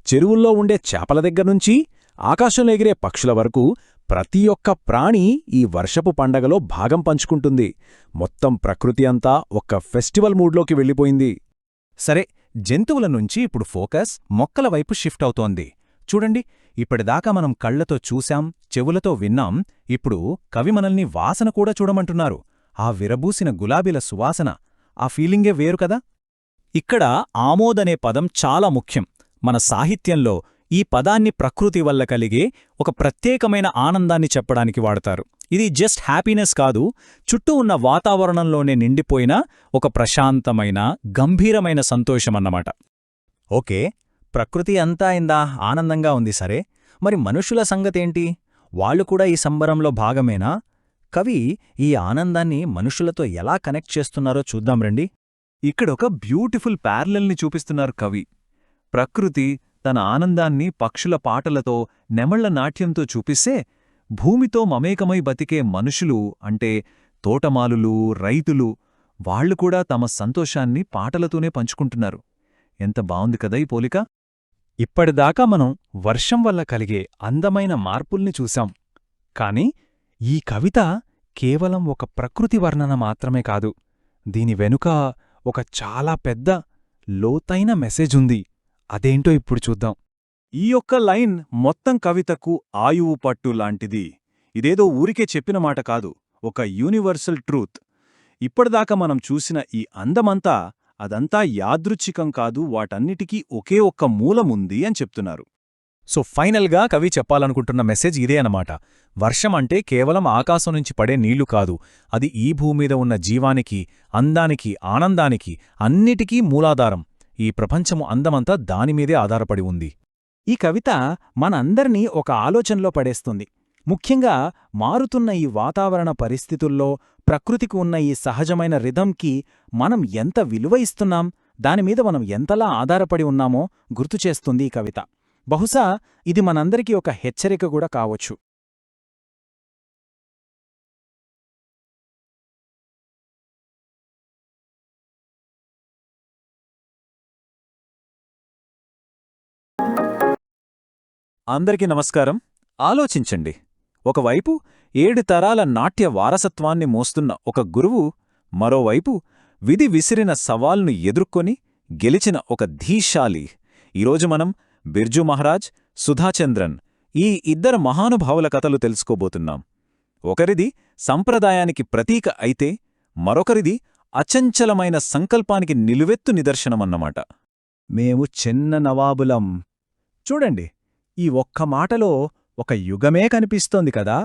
చెరువుల్లో ఉండే చేపల దగ్గర్నుంచి ఆకాశంలో ఎగిరే పక్షుల వరకు ప్రతి ఒక్క ప్రాణి ఈ వర్షపు పండగలో భాగం పంచుకుంటుంది. మొత్తం ప్రకృతి అంతా ఒక్క ఫెస్టివల్ మూడ్లోకి వెళ్ళిపోయింది. సరే, జంతువుల నుంచి ఇప్పుడు ఫోకస్ మొక్కల వైపు షిఫ్ట్ అవుతోంది. చూడండి, ఇప్పటిదాకా మనం కళ్లతో చూశాం, చెవులతో విన్నాం. ఇప్పుడు కవి మనల్ని వాసన కూడా చూడమంటున్నారు. ఆ విరబూసిన గులాబీల సువాసన, ఆ ఫీలింగే వేరు కదా! ఇక్కడ ఆమోదనే పదం చాలా ముఖ్యం. మన సాహిత్యంలో ఈ పదాన్ని ప్రకృతి వల్ల కలిగే ఒక ప్రత్యేకమైన ఆనందాన్ని చెప్పడానికి వాడతారు. ఇది జస్ట్ హ్యాపీనెస్ కాదు, చుట్టూ ఉన్న వాతావరణంలోనే నిండిపోయిన ఒక ప్రశాంతమైన, గంభీరమైన సంతోషమన్నమాట. ఓకే, ప్రకృతి అంతా ఇందా ఆనందంగా ఉంది సరే, మరి మనుషుల సంగతేంటి? వాళ్ళు కూడా ఈ సంబరంలో భాగమేనా? కవి ఈ ఆనందాన్ని మనుషులతో ఎలా కనెక్ట్ చేస్తున్నారో చూద్దాం రండి. ఇక్కడొక బ్యూటిఫుల్ ప్యారలల్ని చూపిస్తున్నారు కవి. ప్రకృతి తన ఆనందాన్ని పక్షుల పాటలతో, నెమళ్ల నాట్యంతో చూపిస్తే, భూమితో మమేకమై బతికే మనుషులు అంటే తోటమాలులు, రైతులు, వాళ్లు కూడా తమ సంతోషాన్ని పాటలతోనే పంచుకుంటున్నారు. ఎంత బావుంది కదా ఈ పోలిక! ఇప్పటిదాకా మనం వర్షం వల్ల కలిగే అందమైన మార్పుల్ని చూశాం. కాని ఈ కవిత కేవలం ఒక ప్రకృతి వర్ణన మాత్రమే కాదు. దీని వెనుక ఒక చాలా పెద్ద, లోతైన మెసేజుంది. అదేంటో ఇప్పుడు చూద్దాం. ఈ ఒక్క లైన్ మొత్తం కవితకు ఆయువు పట్టు లాంటిది. ఇదేదో ఊరికే చెప్పిన మాట కాదు, ఒక యూనివర్సల్ ట్రూత్. ఇప్పటిదాకా మనం చూసిన ఈ అందమంతా అదంతా యాదృచ్ఛికం కాదు, వాటన్నిటికీ ఒకే ఒక్క మూలముంది అని చెప్తున్నారు. సో ఫైనల్గా కవి చెప్పాలనుకుంటున్న మెసేజ్ ఇదే అన్నమాట. వర్షం అంటే కేవలం ఆకాశం నుంచి పడే నీళ్లు కాదు, అది ఈ భూమీద ఉన్న జీవానికి, అందానికి, ఆనందానికి, అన్నిటికీ మూలాధారం. ఈ ప్రపంచము అందమంతా దానిమీదే ఆధారపడి ఉంది. ఈ కవిత మనందర్నీ ఒక ఆలోచనలో పడేస్తుంది. ముఖ్యంగా మారుతున్న ఈ వాతావరణ పరిస్థితుల్లో ప్రకృతికి ఉన్న ఈ సహజమైన రిథంకి మనం ఎంత విలువ ఇస్తున్నాం, దానిమీద మనం ఎంతలా ఆధారపడి ఉన్నామో గుర్తుచేస్తుంది ఈ కవిత. బహుశా ఇది మనందరికీ ఒక హెచ్చరిక కూడా కావచ్చు. అందరికీ నమస్కారం. ఆలోచించండి. ఒకవైపు 7 తరాల నాట్య వారసత్వాన్ని మోస్తున్న ఒక గురువు, మరోవైపు విధి విసిరిన సవాల్ను ఎదుర్కొని గెలిచిన ఒక ధీశాలి. ఈరోజు మనం బిర్జూ మహారాజ్, సుధాచంద్రన్, ఈ ఇద్దరు మహానుభావుల కథలు తెలుసుకోబోతున్నాం. ఒకరిది సంప్రదాయానికి ప్రతీక అయితే మరొకరిది అచంచలమైన సంకల్పానికి నిలువెత్తు నిదర్శనమన్నమాట. మేము చిన్న నవాబులం. చూడండి, ఈ ఒక్క మాటలో ఒక యుగమే కనిపిస్తోంది కదా!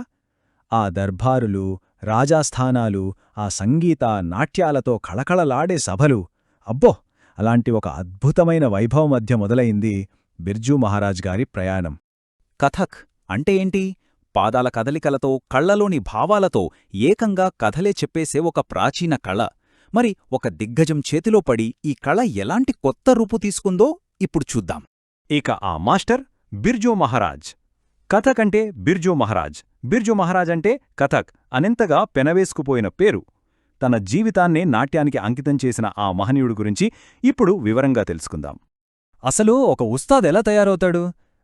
ఆ దర్బారులు, రాజాస్థానాలు, ఆ సంగీత నాట్యాలతో కళకళలాడే సభలు, అబ్బో! అలాంటి ఒక అద్భుతమైన వైభవం మధ్య మొదలైంది బిర్జూ మహారాజ్ గారి ప్రయాణం. కథక్ అంటే ఏంటి? పాదాల కదలికలతో, కళ్లలోని భావాలతో ఏకంగా కథలే చెప్పేసే ఒక ప్రాచీన కళ. మరి ఒక దిగ్గజం చేతిలో పడి ఈ కళ ఎలాంటి కొత్త రూపు తీసుకుందో ఇప్పుడు చూద్దాం. ఇక ఆ మాస్టర్ బిర్జూ మహారాజ్. కథక్ అంటే బిర్జూ మహారాజ్, బిర్జూ మహారాజ్ అంటే కథక్ అనెంతగా పెనవేసుకుపోయిన పేరు. తన జీవితాన్నే నాట్యానికి అంకితం చేసిన ఆ మహనీయుడు గురించి ఇప్పుడు వివరంగా తెలుసుకుందాం. అసలు ఒక ఉస్తాద్ ఎలా తయారవుతాడు?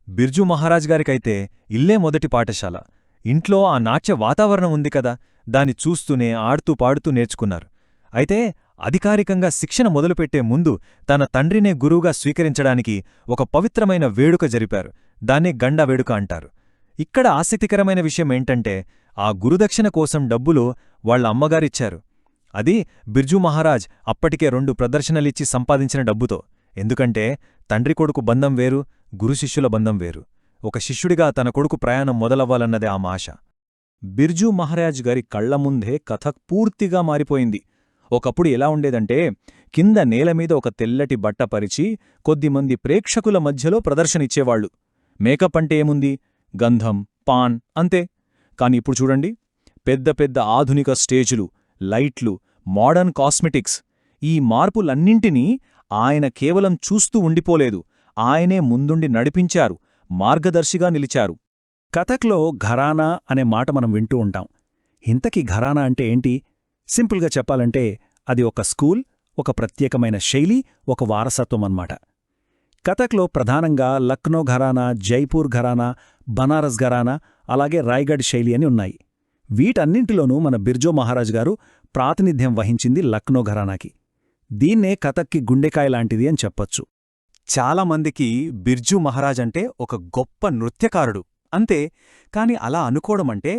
బిర్జూ మహారాజ్ గారికైతే ఇల్లే మొదటి పాఠశాల. ఇంట్లో ఆ నాట్య వాతావరణం ఉంది కదా, దాన్ని చూస్తూనే ఆడుతూ పాడుతూ నేర్చుకున్నారు. అయితే అధికారికంగా శిక్షణ మొదలుపెట్టే ముందు తన తండ్రినే గురువుగా స్వీకరించడానికి ఒక పవిత్రమైన వేడుక జరిపారు. దాన్నే గండా వేడుక అంటారు. ఇక్కడ ఆసక్తికరమైన విషయమేంటంటే ఆ గురుదక్షిణ కోసం డబ్బులు వాళ్ల అమ్మగారిచ్చారు. అది బిర్జూ మహారాజ్ అప్పటికే 2 ప్రదర్శనలిచ్చి సంపాదించిన డబ్బుతో. ఎందుకంటే తండ్రి కొడుకు బంధం వేరు, గురుశిష్యుల బంధం వేరు. ఒక శిష్యుడిగా తన కొడుకు ప్రయాణం మొదలవ్వాలన్నదే ఆ ఆశ. బిర్జూ మహారాజ్ గారి కళ్లముందే కథక్ పూర్తిగా మారిపోయింది. ఒకప్పుడు ఎలా ఉండేదంటే, కింద నేలమీద ఒక తెల్లటి బట్ట పరిచి కొద్దిమంది ప్రేక్షకుల మధ్యలో ప్రదర్శనిచ్చేవాళ్లు. మేకప్ అంటే ఏముంది? గంధం, పాన్ అంతే. కాని ఇప్పుడు చూడండి, పెద్ద పెద్ద ఆధునిక స్టేజులు, లైట్లు, మోడర్న్ కాస్మెటిక్స్, ఈ మార్పులన్నింటినీ ఆయన కేవలం చూస్తూ ఉండిపోలేదు, ఆయనే ముందుండి నడిపించారు, మార్గదర్శిగా నిలిచారు. కథక్లో ఘరానా అనే మాట మనం వింటూ ఉంటాం. ఇంతకీ ఘరానా అంటే ఏంటి? సింపుల్గా చెప్పాలంటే అది ఒక స్కూల్, ఒక ప్రత్యేకమైన శైలి, ఒక వారసత్వం అన్నమాట. కథక్లో ప్రధానంగా లక్నో ఘరానా, జైపూర్ ఘరానా, బనారస్ ఘరానా, అలాగే రాయ్గఢ్ శైలి అని ఉన్నాయి. వీటన్నింటిలోనూ మన బిర్జూ మహారాజ్ గారు ప్రాతినిధ్యం వహించింది లక్నో ఘరానాకి. దీన్నే కథక్కి గుండెకాయ లాంటిది అని చెప్పొచ్చు. చాలామందికి బిర్జూ మహారాజ్ అంటే ఒక గొప్ప నృత్యకారుడు అంతే. కాని అలా అనుకోవడమంటే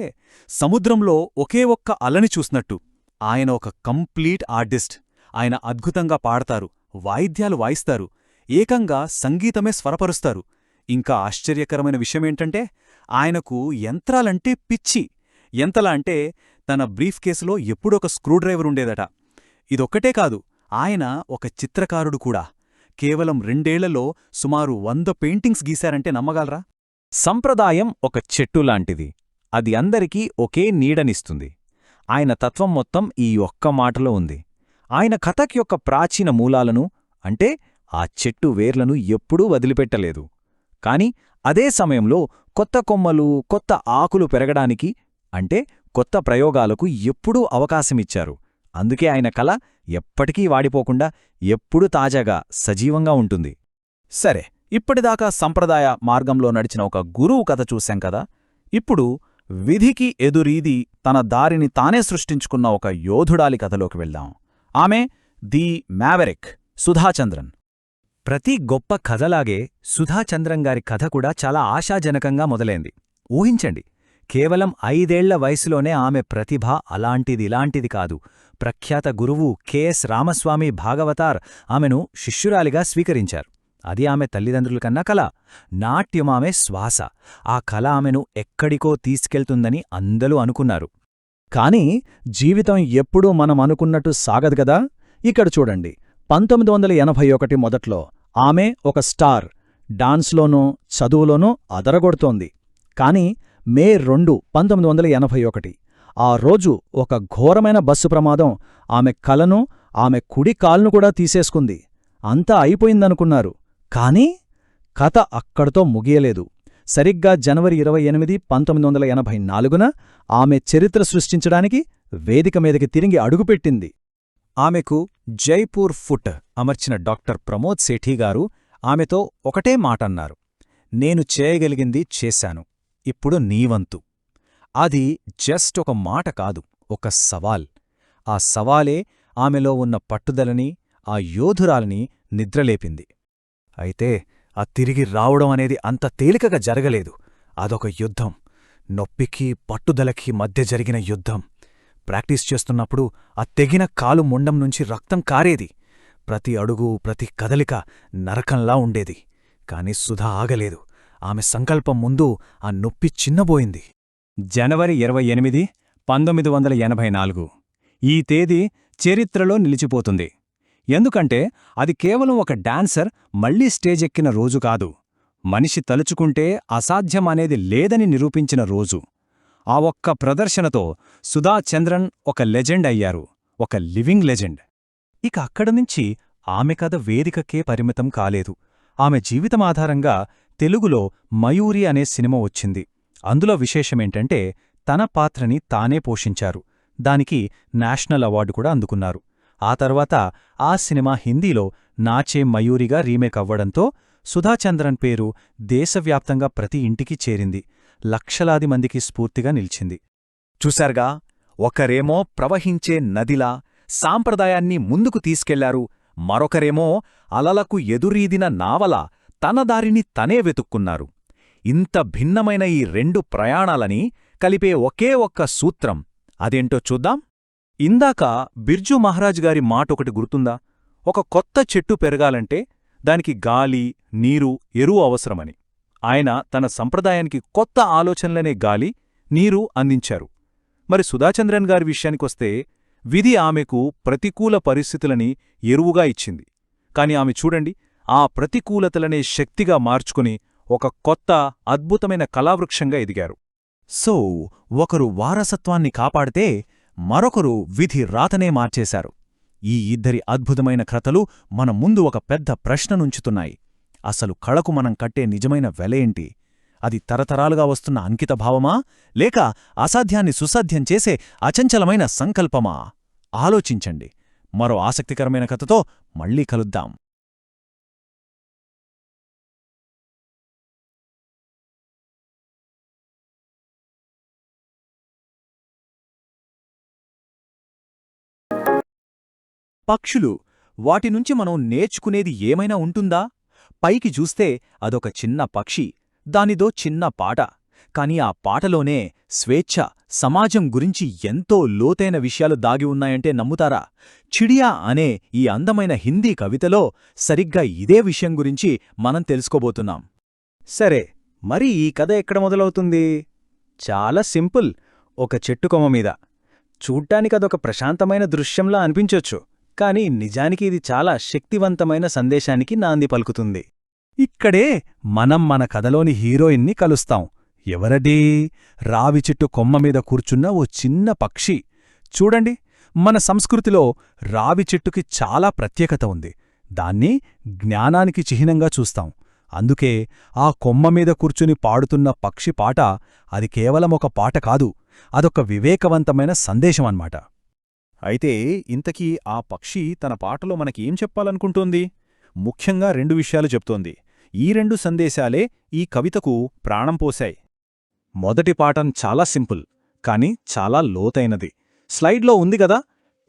సముద్రంలో ఒకే ఒక్క అలని చూసినట్టు. ఆయన ఒక కంప్లీట్ ఆర్టిస్ట్. ఆయన అద్భుతంగా పాడతారు, వాయిద్యాలు వాయిస్తారు, ఏకంగా సంగీతమే స్వరపరుస్తారు. ఇంకా ఆశ్చర్యకరమైన విషయమేంటంటే ఆయనకు యంత్రాలంటే పిచ్చి. ఎంతలా అంటే తన బ్రీఫ్ కేసులో ఎప్పుడొక స్క్రూడ్రైవర్ ఉండేదట. ఇదొక్కటే కాదు, ఆయన ఒక చిత్రకారుడు కూడా. కేవలం 2 ఏళ్లలో సుమారు 100 పెయింటింగ్స్ గీశారంటే నమ్మగలరా? సంప్రదాయం ఒక చెట్టులాంటిది. అది అందరికీ ఒకే నీడనిస్తుంది. ఆయన తత్వం మొత్తం ఈ ఒక్క మాటలో ఉంది. ఆయన కథక్ యొక్క ప్రాచీన మూలాలను, అంటే ఆ చెట్టు వేర్లను ఎప్పుడూ వదిలిపెట్టలేదు. కాని అదే సమయంలో కొత్త కొమ్మలు, కొత్త ఆకులు పెరగడానికి, అంటే కొత్త ప్రయోగాలకు ఎప్పుడూ అవకాశమిచ్చారు. అందుకే ఆయన కళ ఎప్పటికీ వాడిపోకుండా ఎప్పుడూ తాజాగా, సజీవంగా ఉంటుంది. సరే, ఇప్పటిదాకా సంప్రదాయ మార్గంలో నడిచిన ఒక గురువు కథ చూశాం కదా. ఇప్పుడు విధికి ఎదురీది తన దారిని తానే సృష్టించుకున్న ఒక యోధుడాలి కథలోకి వెళ్దాం. ఆమె ది మ్యావెరిక్, సుధాచంద్రన్. ప్రతి గొప్ప కథలాగే సుధాచంద్రన్ గారి కథ కూడా చాలా ఆశాజనకంగా మొదలైంది. ఊహించండి, కేవలం 5 ఏళ్ల వయసులోనే ఆమె ప్రతిభ అలాంటిదిలాంటిది కాదు. ప్రఖ్యాత గురువు కెఎస్ రామస్వామి భాగవతార్ ఆమెను శిష్యురాలిగా స్వీకరించారు. అది ఆమె తల్లిదండ్రులకన్నా కల. నాట్యమామె శ్వాస. ఆ కళ ఆమెను ఎక్కడికో తీసుకెళ్తుందని అందరూ అనుకున్నారు. కాని జీవితం ఎప్పుడూ మనం అనుకున్నట్టు సాగదు గదా. ఇక్కడ చూడండి, 1981 మొదట్లో ఆమె ఒక స్టార్. డాన్స్లోనూ, చదువులోనూ అదరగొడుతోంది. కాని మే 2, 1981 ఆ రోజు ఒక ఘోరమైన బస్సు ప్రమాదం ఆమె కలను, ఆమె కుడి కాల్ను కూడా తీసేసుకుంది. అంతా అయిపోయిందనుకున్నారు. కానీ కథ అక్కడితో ముగియలేదు. సరిగ్గా జనవరి 28, 1984న ఆమె చరిత్ర సృష్టించడానికి వేదిక మీదకి తిరిగి అడుగుపెట్టింది. ఆమెకు జైపూర్ ఫుట్ అమర్చిన డాక్టర్ ప్రమోద్ సేఠీగారు ఆమెతో ఒకటే మాటన్నారు: నేను చేయగలిగింది చేశాను, ఇప్పుడు నీవంతు. అది జస్ట్ ఒక మాట కాదు, ఒక సవాల్. ఆ సవాలే ఆమెలో ఉన్న పట్టుదలని, ఆ యోధురాలిని నిద్రలేపింది. అయితే ఆ తిరిగి రావడం అనేది అంత తేలికగా జరగలేదు. అదొక యుద్ధం. నొప్పికి, పట్టుదలకి మధ్య జరిగిన యుద్ధం. ప్రాక్టీస్ చేస్తున్నప్పుడు ఆ తెగిన కాలు మొండం నుంచి రక్తం కారేది. ప్రతి అడుగు, ప్రతి కదలిక నరకంలా ఉండేది. కాని సుధా ఆగలేదు. ఆమె సంకల్పం ముందు ఆ నొప్పి చిన్నబోయింది. జనవరి 28, 1984 ఈ తేదీ చరిత్రలో నిలిచిపోతుంది. ఎందుకంటే అది కేవలం ఒక డాన్సర్ మళ్లీ స్టేజెక్కిన రోజు కాదు, మనిషి తలుచుకుంటే అసాధ్యమనేది లేదని నిరూపించిన రోజు. ఆ ఒక్క ప్రదర్శనతో సుధాచంద్రన్ ఒక లెజెండ్ అయ్యారు, ఒక లివింగ్ లెజెండ్. ఇక అక్కడనుంచి ఆమె కథ వేదికకే పరిమితం కాలేదు. ఆమె జీవితమాధారంగా తెలుగులో మయూరి అనే సినిమా వచ్చింది. అందులో విశేషమేంటంటే తన పాత్రని తానే పోషించారు. దానికి నేషనల్ అవార్డు కూడా అందుకున్నారు. ఆ తర్వాత ఆ సినిమా హిందీలో నాచే మయూరిగా రీమేక్ అవ్వడంతో సుధాచంద్రన్ పేరు దేశవ్యాప్తంగా ప్రతి ఇంటికి చేరింది. లక్షలాది మందికి స్ఫూర్తిగా నిలిచింది. చూశారుగా, ఒకరేమో ప్రవహించే నదిలా సాంప్రదాయాన్ని ముందుకు తీసుకెళ్లారు, మరొకరేమో అలలకు ఎదురీదిన నావలా తన దారిని తనే వెతుక్కున్నారు. ఇంత భిన్నమైన ఈ 2 ప్రయాణాలని కలిపే ఒకే ఒక్క సూత్రం అదేంటో చూద్దాం. ఇందాక బిర్జూ మహారాజ్ గారి మాటొకటి గుర్తుందా? ఒక కొత్త చెట్టు పెరగాలంటే దానికి గాలి, నీరు, ఎరువు అవసరమని. ఆయన తన సంప్రదాయానికి కొత్త ఆలోచనలనే గాలి, నీరు అందించారు. మరి సుధాచంద్రన్ గారి విషయానికొస్తే విధి ఆమెకు ప్రతికూల పరిస్థితులని ఎరువుగా ఇచ్చింది. కాని ఆమె చూడండి, ఆ ప్రతికూలతలనే శక్తిగా మార్చుకుని ఒక కొత్త, అద్భుతమైన కళావృక్షంగా ఎదిగారు. సో ఒకరు వారసత్వాన్ని కాపాడితే మరొకరు విధి రాతనే మార్చేశారు. ఈ ఇద్దరి అద్భుతమైన కథలు మన ముందు ఒక పెద్ద ప్రశ్ననుంచుతున్నాయి. అసలు కళకు మనం కట్టే నిజమైన వెలయేంటి? అది తరతరాలుగా వస్తున్న అంకితభావమా, లేక అసాధ్యాన్ని సుసాధ్యం చేసే అచంచలమైన సంకల్పమా? ఆలోచించండి. మరో ఆసక్తికరమైన కథతో మళ్ళీ కలుద్దాం. పక్షులు, వాటినుంచి మనం నేర్చుకునేది ఏమైనా ఉంటుందా? పైకి చూస్తే అదొక చిన్న పక్షి, దానిదో చిన్న పాట. కాని ఆ పాటలోనే స్వేచ్ఛ, సమాజం గురించి ఎంతో లోతైన విషయాలు దాగి ఉన్నాయంటే నమ్ముతారా? చిడియా అనే ఈ అందమైన హిందీ కవితలో సరిగ్గా ఇదే విషయం గురించి మనం తెలుసుకోబోతున్నాం. సరే, మరి ఈ కథ ఎక్కడ మొదలవుతుంది? చాలా సింపుల్. ఒక చెట్టుకొమ్మ మీద. చూడ్డానికదొక ప్రశాంతమైన దృశ్యంలా అనిపించొచ్చు, కాని నిజానికి ఇది చాలా శక్తివంతమైన సందేశానికి నాంది పలుకుతుంది. ఇక్కడే మనం మన కథలోని హీరోయిన్ని కలుస్తాం. ఎవరదీ? రావి చెట్టు కొమ్మమీద కూర్చున్న ఓ చిన్న పక్షి. చూడండి, మన సంస్కృతిలో రావి చెట్టుకి చాలా ప్రత్యేకత ఉంది. దాన్ని జ్ఞానానికి చిహ్నంగా చూస్తాం. అందుకే ఆ కొమ్మమీద కూర్చుని పాడుతున్న పక్షి పాట, అది కేవలం ఒక పాట కాదు, అదొక వివేకవంతమైన సందేశమన్మాట. అయితే ఇంతకీ ఆ పక్షి తన పాటలో మనకేం చెప్పాలనుకుంటోంది? ముఖ్యంగా 2 విషయాలు చెప్తోంది. ఈ 2 సందేశాలే ఈ కవితకు ప్రాణం పోశాయి. మొదటి పాఠం చాలా సింపుల్, కాని చాలా లోతైనది. స్లైడ్లో ఉంది గదా,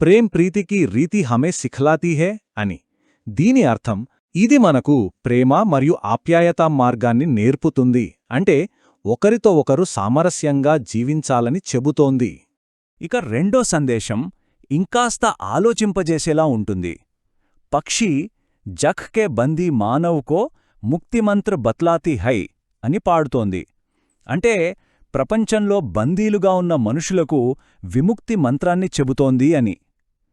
ప్రేమ్ ప్రీతికి రీతి హమే సిఖలాతీ హే అని. దీని అర్థం, ఇది మనకు ప్రేమ మరియు ఆప్యాయతా మార్గాన్ని నేర్పుతుంది. అంటే ఒకరితో ఒకరు సామరస్యంగా జీవించాలని చెబుతోంది. ఇక రెండో సందేశం ఇంకాస్త ఆలోచింపజేసేలా ఉంటుంది. పక్షి జఖ్ కే బందీ మానవ్కో ముక్తిమంత్ర బత్లాతీ హై అని పాడుతోంది. అంటే ప్రపంచంలో బందీలుగా ఉన్న మనుషులకు విముక్తి మంత్రాన్ని చెబుతోంది అని.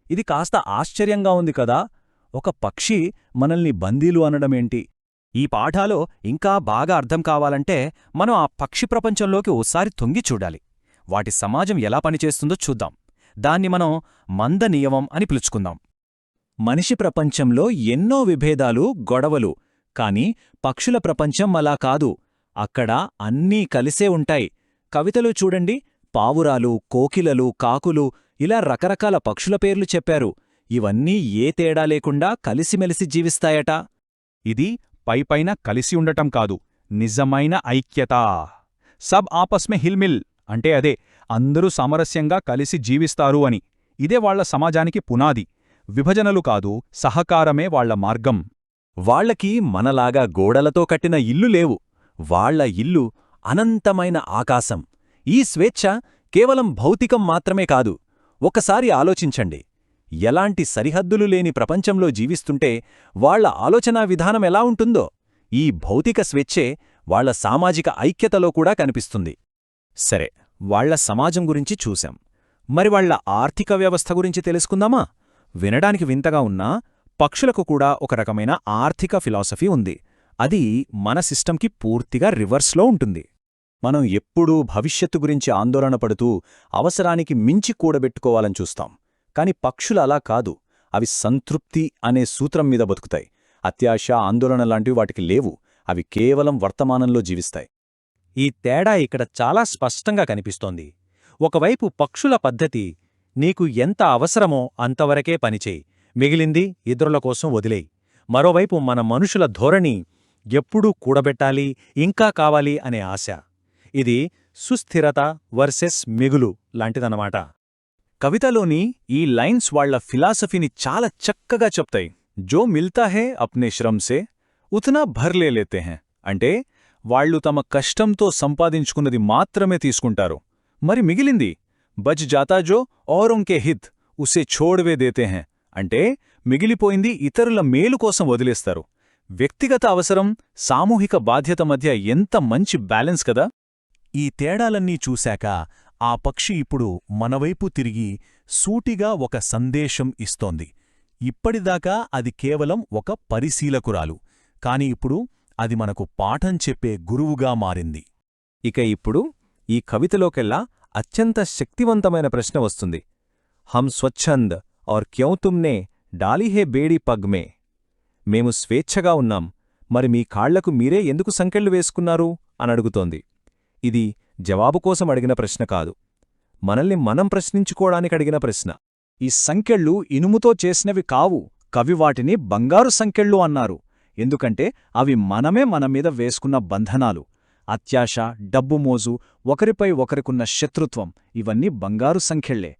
ఇది కాస్త ఆశ్చర్యంగా ఉంది కదా, ఒక పక్షి మనల్ని బందీలు అనడమేంటి? ఈ పాఠాలో ఇంకా బాగా అర్థం కావాలంటే మనం ఆ పక్షి ప్రపంచంలోకి ఓసారి తొంగి చూడాలి. వాటి సమాజం ఎలా పనిచేస్తుందో చూద్దాం. దాన్ని మనం మంద నియమం అని పిలుచుకుందాం. మనిషి ప్రపంచంలో ఎన్నో విభేదాలు, గొడవలు. కాని పక్షుల ప్రపంచం అలా కాదు. అక్కడ అన్నీ కలిసే ఉంటాయి. కవితలో చూడండి, పావురాలు, కోకిలలు, కాకులు, ఇలా రకరకాల పక్షుల పేర్లు చెప్పారు. ఇవన్నీ ఏ తేడా లేకుండా కలిసిమెలిసి జీవిస్తాయట. ఇది పైపైన కలిసి ఉండటం కాదు, నిజమైన ఐక్యత. సబ్ ఆపస్మే హిల్మిల్ అంటే అదే, అందరూ సామరస్యంగా కలిసి జీవిస్తారు అని. ఇదే వాళ్ల సమాజానికి పునాది. విభజనలు కాదు, సహకారమే వాళ్ల మార్గం. వాళ్లకి మనలాగా గోడలతో కట్టిన ఇల్లు లేవు. వాళ్ల ఇల్లు అనంతమైన ఆకాశం. ఈ స్వేచ్ఛ కేవలం భౌతికం మాత్రమే కాదు. ఒకసారి ఆలోచించండి, ఎలాంటి సరిహద్దులు లేని ప్రపంచంలో జీవిస్తుంటే వాళ్ల ఆలోచనా విధానం ఎలా ఉంటుందో. ఈ భౌతిక స్వేచ్ఛే వాళ్ల సామాజిక ఐక్యతలో కూడా కనిపిస్తుంది. సరే, వాళ్ల సమాజం గురించి చూశాం. మరి వాళ్ల ఆర్థిక వ్యవస్థ గురించి తెలుసుకుందామా? వినడానికి వింతగా ఉన్నా పక్షులకు కూడా ఒక రకమైన ఆర్థిక ఫిలాసఫీ ఉంది. అది మన సిస్టంకి పూర్తిగా రివర్స్లో ఉంటుంది. మనం ఎప్పుడూ భవిష్యత్తు గురించి ఆందోళన పడుతూ అవసరానికి మించి కూడబెట్టుకోవాలని చూస్తాం. కాని పక్షులు అలా కాదు. అవి సంతృప్తి అనే సూత్రం మీద బతుకుతాయి. అత్యాశ, ఆందోళన లాంటివి వాటికి లేవు. అవి కేవలం వర్తమానంలో జీవిస్తాయి. ఈ తేడా ఇక్కడ చాలా స్పష్టంగా కనిపిస్తోంది. ఒకవైపు పక్షుల పద్ధతి, నీకు ఎంత అవసరమో అంతవరకే పనిచేయి, మిగిలింది ఇతరుల కోసం వదిలేయి. మరోవైపు మన మనుషుల ధోరణి, ఎప్పుడూ కూడబెట్టాలి, ఇంకా కావాలి అనే ఆశ. ఇది సుస్థిరత వర్సెస్ మిగులు లాంటిదన్నమాట. కవితలోని ఈ లైన్స్ వాళ్ల ఫిలాసఫీని చాలా చక్కగా చెప్తాయి. జో మిల్తా హే అప్నే శ్రమ్ సే ఉతనా భర్ లే లేతే హై. అంటే వాళ్లు తమ కష్టంతో సంపాదించుకున్నది మాత్రమే తీసుకుంటారు. మరి మిగిలింది బచ్ జాతా జో ఔర్ ఉన్కే హిత్ ఉసే ఛోడ్వే దేతే హై. అంటే మిగిలిపోయింది ఇతరుల మేలు కోసం వదిలేస్తారు. వ్యక్తిగత అవసరం, సామూహిక బాధ్యత మధ్య ఎంత మంచి బ్యాలెన్స్ కదా. ఈ తేడాలన్నీ చూశాక ఆ పక్షి ఇప్పుడు మనవైపు తిరిగి సూటిగా ఒక సందేశం ఇస్తోంది. ఇప్పటిదాకా అది కేవలం ఒక పరిశీలకురాలు, కాని ఇప్పుడు అది మనకు పాఠం చెప్పే గురువుగా మారింది. ఇక ఇప్పుడు ఈ కవితలోకెల్లా అత్యంత శక్తివంతమైన ప్రశ్న వస్తుంది. హం స్వచ్ఛంద్ ఔర్ క్యోं తుమ్నే డాలీ హే బేడీ పగ్ మే. మేము స్వేచ్ఛగా ఉన్నాం, మరి మీ కాళ్లకు మీరే ఎందుకు సంకెళ్లు వేసుకున్నారు అనడుగుతోంది. ఇది జవాబు కోసం అడిగిన ప్రశ్న కాదు, మనల్ని మనం ప్రశ్నించుకోవడానికడిగిన ప్రశ్న. ఈ సంకెళ్ళు ఇనుముతో చేసినవి కావు, కవి వాటిని బంగారు సంకెళ్ళు అన్నారు. ఎందుకంటే అవి మనమే మనమీద వేసుకున్న బంధనాలు. అత్యాశ, డబ్బుమోజు, ఒకరిపై ఒకరికున్న శత్రుత్వం ఇవన్నీ బంగారు సంఖ్యళ్లే.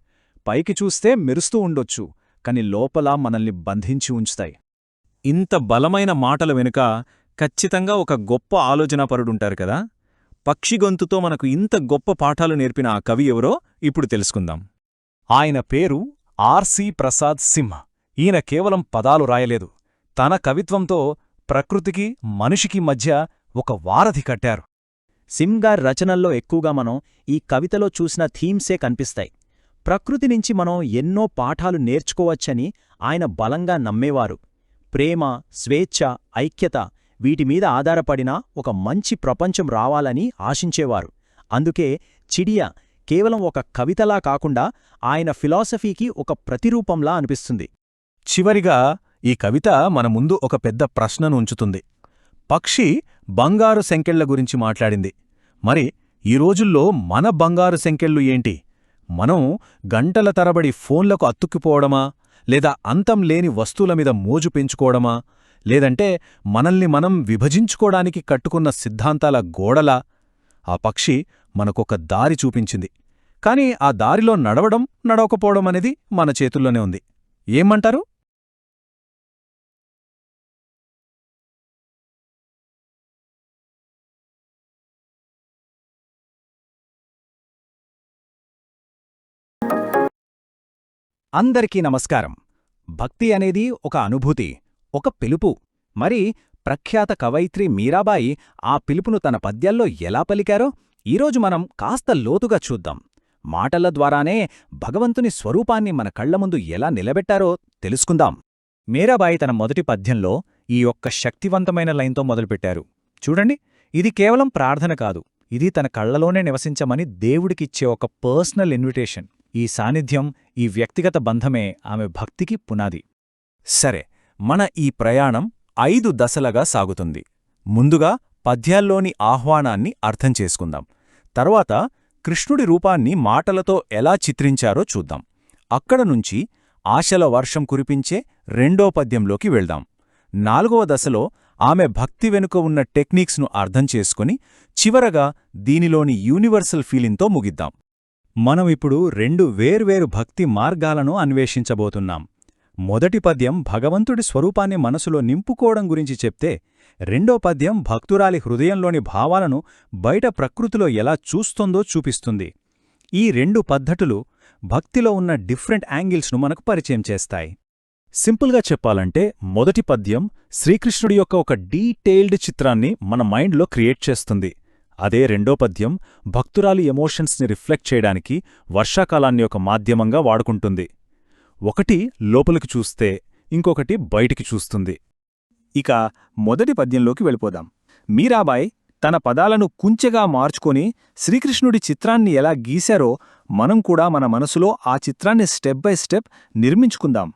పైకి చూస్తే మెరుస్తూ ఉండొచ్చు, కాని లోపల మనల్ని బంధించి ఉంచుతాయి. ఇంత బలమైన మాటల వెనుక ఖచ్చితంగా ఒక గొప్ప ఆలోచనాపరుడుంటారు కదా. పక్షి గొంతుతో మనకు ఇంత గొప్ప పాఠాలు నేర్పిన ఆ కవి ఎవరో ఇప్పుడు తెలుసుకుందాం. ఆయన పేరు ఆర్.సి. ప్రసాద్ సింహ్. ఈయన కేవలం పదాలు రాయలేదు, తన కవిత్వంతో ప్రకృతికి మనిషికి మధ్య ఒక వారధి కట్టారు. సింగార్ రచనల్లో ఎక్కువగా మనం ఈ కవితలో చూసిన థీమ్సే కనిపిస్తాయి. ప్రకృతి నుంచి మనం ఎన్నో పాఠాలు నేర్చుకోవచ్చని ఆయన బలంగా నమ్మేవారు. ప్రేమ, స్వేచ్ఛ, ఐక్యత వీటిమీద ఆధారపడిన ఒక మంచి ప్రపంచం రావాలని ఆశించేవారు. అందుకే చిడియా కేవలం ఒక కవితలా కాకుండా ఆయన ఫిలాసఫీకి ఒక ప్రతిరూపంలా అనిపిస్తుంది. చివరిగా ఈ కవిత మన ముందు ఒక పెద్ద ప్రశ్నను ఉంచుతుంది. పక్షి బంగారు సంకెళ్ల గురించి మాట్లాడింది. మరి ఈ రోజుల్లో మన బంగారు సంకెళ్ళు ఏంటి? మనం గంటల తరబడి ఫోన్లకు అతుక్కుపోవడమా, లేదా అంతం లేని వస్తువుల మీద మోజు పెంచుకోవడమా, లేదంటే మనల్ని మనం విభజించుకోవడానికి కట్టుకున్న సిద్ధాంతాల గోడలా? ఆ పక్షి మనకొక దారి చూపించింది, కాని ఆ దారిలో నడవడం నడవకపోవడం అనేది మన చేతుల్లోనే ఉంది. ఏమంటారు? అందరికీ నమస్కారం. భక్తి అనేది ఒక అనుభూతి, ఒక పిలుపు. మరి ప్రఖ్యాత కవయిత్రి మీరాబాయి ఆ పిలుపును తన పద్యాల్లో ఎలా పలికారో ఈరోజు మనం కాస్త లోతుగా చూద్దాం. మాటల ద్వారానే భగవంతుని స్వరూపాన్ని మన కళ్ల ముందు ఎలా నిలబెట్టారో తెలుసుకుందాం. మీరాబాయి తన మొదటి పద్యంలో ఈ ఒక్క శక్తివంతమైన లైన్తో మొదలుపెట్టారు. చూడండి, ఇది కేవలం ప్రార్థన కాదు, ఇది తన కళ్లలోనే నివసించమని దేవుడికిచ్చే ఒక పర్సనల్ ఇన్విటేషన్. ఈ సాన్నిధ్యం, ఈ వ్యక్తిగత బంధమే ఆమె భక్తికి పునాది. సరే, మన ఈ ప్రయాణం 5 దశలుగా సాగుతుంది. ముందుగా పద్యాల్లోని ఆహ్వానాన్ని అర్థం చేసుకుందాం. తర్వాత కృష్ణుడి రూపాన్ని మాటలతో ఎలా చిత్రించారో చూద్దాం. అక్కడ నుంచి ఆశల వర్షం కురిపించే 2వ పద్యంలోకి వెళ్దాం. 4వ దశలో ఆమె భక్తి వెనుక ఉన్న టెక్నిక్స్ను అర్థం చేసుకుని చివరగా దీనిలోని యూనివర్సల్ ఫీలింగ్తో ముగిద్దాం. మనం ఇప్పుడు 2 వేర్వేరు భక్తి మార్గాలను అన్వేషించబోతున్నాం. మొదటి పద్యం భగవంతుడి స్వరూపాన్ని మనసులో నింపుకోవడం గురించి చెప్తే, రెండో పద్యం భక్తురాలి హృదయంలోని భావాలను బయట ప్రకృతిలో ఎలా చూస్తోందో చూపిస్తుంది. ఈ 2 పద్ధతులు భక్తిలో ఉన్న డిఫరెంట్ యాంగిల్స్ను మనకు పరిచయం చేస్తాయి. సింపుల్గా చెప్పాలంటే, మొదటి పద్యం శ్రీకృష్ణుడి యొక్క ఒక డీటెయిల్డ్ చిత్రాన్ని మన మైండ్లో క్రియేట్ చేస్తుంది. అదే రెండో పద్యం భక్తురాలి ఎమోషన్స్ని రిఫ్లెక్ట్ చేయడానికి వర్షాకాలాన్ని ఒక మాధ్యమంగా వాడుకుంటుంది. ఒకటి లోపలికి చూస్తే, ఇంకొకటి బయటికి చూస్తుంది. ఇక మొదటి పద్యంలోకి వెళ్ళిపోదాం. మీరాబాయ్ తన పదాలను కుంచెగా మార్చుకొని శ్రీకృష్ణుడి చిత్రాన్ని ఎలా గీశారో మనం కూడా మన మనసులో ఆ చిత్రాన్ని స్టెప్ బై స్టెప్ నిర్మించుకుందాం.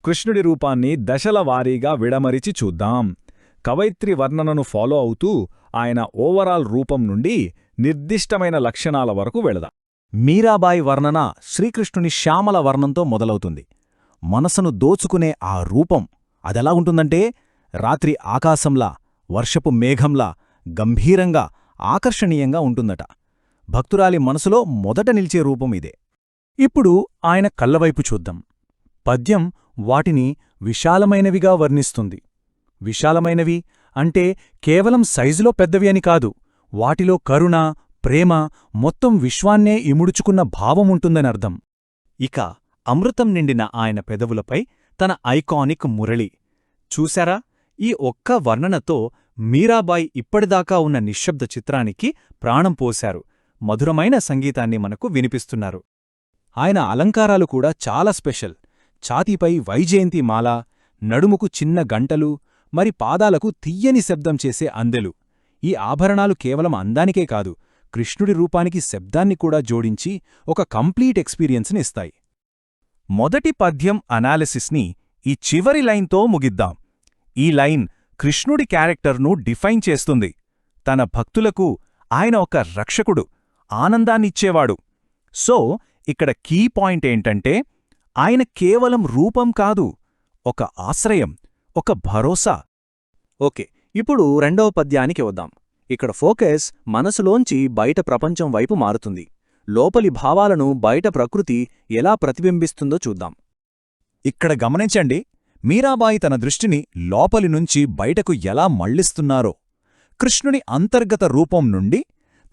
కృష్ణుడి రూపాన్ని దశల వారీగా విడమరిచి చూద్దాం. కవయిత్రి వర్ణనను ఫాలో అవుతూ ఆయన ఓవరాల్ రూపం నుండి నిర్దిష్టమైన లక్షణాల వరకు వెళదాం. మీరాబాయి వర్ణన శ్రీకృష్ణుని శ్యామల వర్ణంతో మొదలవుతుంది. మనసును దోచుకునే ఆ రూపం అదెలా ఉంటుందంటే, రాత్రి ఆకాశంలా, వర్షపు మేఘంలా, గంభీరంగా, ఆకర్షణీయంగా ఉంటుందట. భక్తురాలి మనసులో మొదట నిలిచే రూపం ఇదే. ఇప్పుడు ఆయన కళ్ళవైపు చూద్దాం. పద్యం వాటిని విశాలమైనవిగా వర్ణిస్తుంది. విశాలమైనవి అంటే కేవలం సైజులో పెద్దవి అని కాదు, వాటిలో కరుణ, ప్రేమ, మొత్తం విశ్వాన్నే ఇముడుచుకున్న భావముంటుందనర్థం. ఇక అమృతం నిండిన ఆయన పెదవులపై తన ఐకానిక్ మురళి చూశారా? ఈ ఒక్క వర్ణనతో మీరాబాయి ఇప్పటిదాకా ఉన్న నిశ్శబ్ద చిత్రానికి ప్రాణం పోశారు. మధురమైన సంగీతాన్ని మనకు వినిపిస్తున్నారు. ఆయన అలంకారాలు కూడా చాలా స్పెషల్. ఛాతీపై వైజయంతి మాల, నడుముకు చిన్న గంటలు, మరి పాదాలకు తియ్యని శబ్దం చేసే అందెలు. ఈ ఆభరణాలు కేవలం అందానికే కాదు, కృష్ణుడి రూపానికి శబ్దాన్ని కూడా జోడించి ఒక కంప్లీట్ ఎక్స్పీరియన్స్ని ఇస్తాయి. మొదటి పద్యం అనాలిసిస్ని ఈ చివరి లైన్తో ముగిద్దాం. ఈ లైన్ కృష్ణుడి క్యారెక్టర్ను డిఫైన్ చేస్తుంది. తన భక్తులకు ఆయన ఒక రక్షకుడు, ఆనందాన్నిచ్చేవాడు. సో ఇక్కడ కీ పాయింట్ ఏంటంటే ఆయన కేవలం రూపం కాదు, ఒక ఆశ్రయం, ఒక భరోసా. ఓకే, ఇప్పుడు రెండవ పద్యానికి వద్దాం. ఇక్కడ ఫోకస్ మనసులోంచి బయట ప్రపంచం వైపు మారుతుంది. లోపలి భావాలను బయట ప్రకృతి ఎలా ప్రతిబింబిస్తుందో చూద్దాం. ఇక్కడ గమనించండి, మీరాబాయి తన దృష్టిని లోపలి నుంచి బయటకు ఎలా మళ్లిస్తున్నారో. కృష్ణుని అంతర్గత రూపం నుండి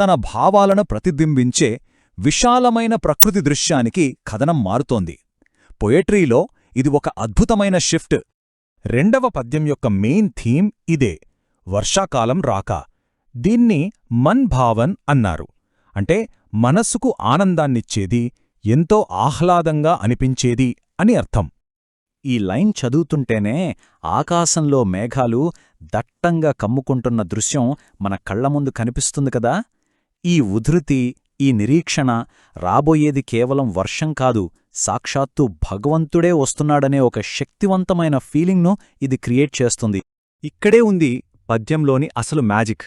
తన భావాలను ప్రతిబింబించే విశాలమైన ప్రకృతి దృశ్యానికి కథనం మారుతోంది. పొయట్రీలో ఇది ఒక అద్భుతమైన షిఫ్ట్. రెండవ పద్యం యొక్క మెయిన్ థీమ్ ఇదే, వర్షాకాలం రాక. దీన్ని మన్ భావన్ అన్నారు. అంటే మనస్సుకు ఆనందాన్నిచ్చేది, ఎంతో ఆహ్లాదంగా అనిపించేది అని అర్థం. ఈ లైన్ చదువుతుంటేనే ఆకాశంలో మేఘాలు దట్టంగా కమ్ముకుంటున్న దృశ్యం మన కళ్ల ముందు కనిపిస్తుంది కదా. ఈ ఉధృతి, ఈ నిరీక్షణ, రాబోయేది కేవలం వర్షం కాదు, సాక్షాత్తు భగవంతుడే వస్తున్నాడనే ఒక శక్తివంతమైన ఫీలింగ్ను ఇది క్రియేట్ చేస్తుంది. ఇక్కడే ఉంది పద్యంలోని అసలు మ్యాజిక్.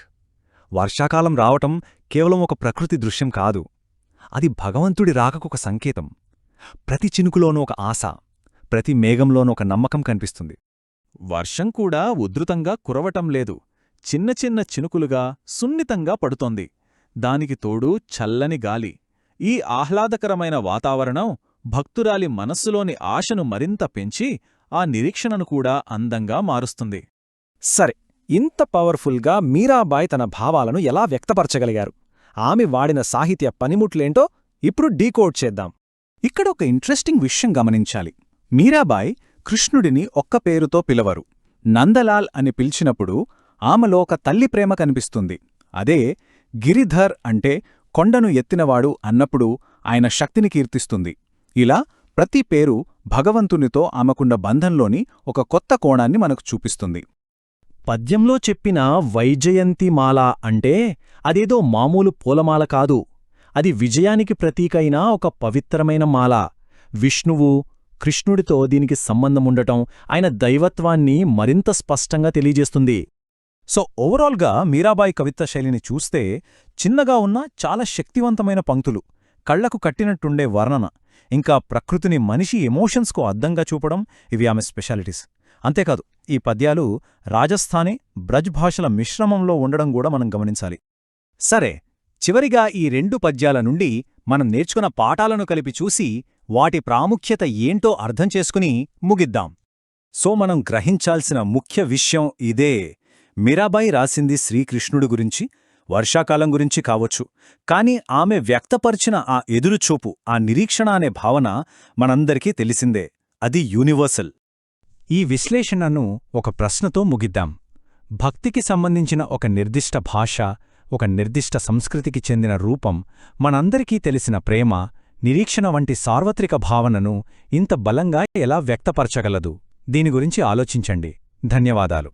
వర్షాకాలం రావటం కేవలం ఒక ప్రకృతి దృశ్యం కాదు, అది భగవంతుడి రాకకొక సంకేతం. ప్రతి చినుకులోనూ ఒక ఆశ, ప్రతి మేఘంలోనూ ఒక నమ్మకం కనిపిస్తుంది. వర్షం కూడా ఉధృతంగా కురవటం లేదు, చిన్న చిన్న చినుకులుగా సున్నితంగా పడుతోంది. దానికి తోడు చల్లని గాలి. ఈ ఆహ్లాదకరమైన వాతావరణం భక్తురాలి మనస్సులోని ఆశను మరింత పెంచి ఆ నిరీక్షణను కూడా అందంగా మారుస్తుంది. సరే, ఇంత పవర్ఫుల్గా మీరాబాయ్ తన భావాలను ఎలా వ్యక్తపరచగలిగారు? ఆమె వాడిన సాహిత్య పనిముట్లేంటో ఇప్పుడు డీకోడ్ చేద్దాం. ఇక్కడ ఒక ఇంట్రెస్టింగ్ విషయం గమనించాలి. మీరాబాయ్ కృష్ణుడిని ఒక్క పేరుతో పిలవరు. నందలాల్ అని పిలిచినప్పుడు ఆమెలో ఒక తల్లి ప్రేమ కనిపిస్తుంది. అదే గిరిధర్ అంటే కొండను ఎత్తినవాడు అన్నప్పుడు ఆయన శక్తిని కీర్తిస్తుంది. ఇలా ప్రతి పేరు భగవంతునితో ఆమెకున్న బంధంలోని ఒక కొత్త కోణాన్ని మనకు చూపిస్తుంది. పద్యంలో చెప్పిన వైజయంతిమాల అంటే అదేదో మామూలు పూలమాల కాదు, అది విజయానికి ప్రతీకైన ఒక పవిత్రమైన మాల. విష్ణువు, కృష్ణుడితో దీనికి సంబంధముండటం ఆయన దైవత్వాన్ని మరింత స్పష్టంగా తెలియజేస్తుంది. సో ఓవరాల్గా మీరాబాయి కవిత్వ శైలిని చూస్తే చిన్నగా ఉన్న చాలా శక్తివంతమైన పంక్తులు, కళ్లకు కట్టినట్టుండే వర్ణన, ఇంకా ప్రకృతిని మనిషి ఎమోషన్స్కు అద్దంగా చూపడం ఇవి ఆమె స్పెషాలిటీస్. అంతేకాదు ఈ పద్యాలు రాజస్థానీ, బ్రజ్ భాషల మిశ్రమంలో ఉండడం కూడా మనం గమనించాలి. సరే, చివరిగా ఈ రెండు పద్యాల నుండి మనం నేర్చుకున్న పాఠాలను కలిపి చూసి వాటి ప్రాముఖ్యత ఏంటో అర్థం చేసుకుని ముగిద్దాం. సో మనం గ్రహించాల్సిన ముఖ్య విషయం ఇదే. మీరాబాయి రాసింది శ్రీకృష్ణుడి గురించి, వర్షాకాలం గురించి కావచ్చు, కాని ఆమె వ్యక్తపరిచిన ఆ ఎదురుచూపు, ఆ నిరీక్షణ అనే భావన మనందరికీ తెలిసిందే. అది యూనివర్సల్. ఈ విశ్లేషణను ఒక ప్రశ్నతో ముగిద్దాం. భక్తికి సంబంధించిన ఒక నిర్దిష్ట భాష, ఒక నిర్దిష్ట సంస్కృతికి చెందిన రూపం, మనందరికీ తెలిసిన ప్రేమ, నిరీక్షణ వంటి సార్వత్రిక భావనను ఇంత బలంగా ఎలా వ్యక్తపరచగలదు? దీని గురించి ఆలోచించండి. ధన్యవాదాలు.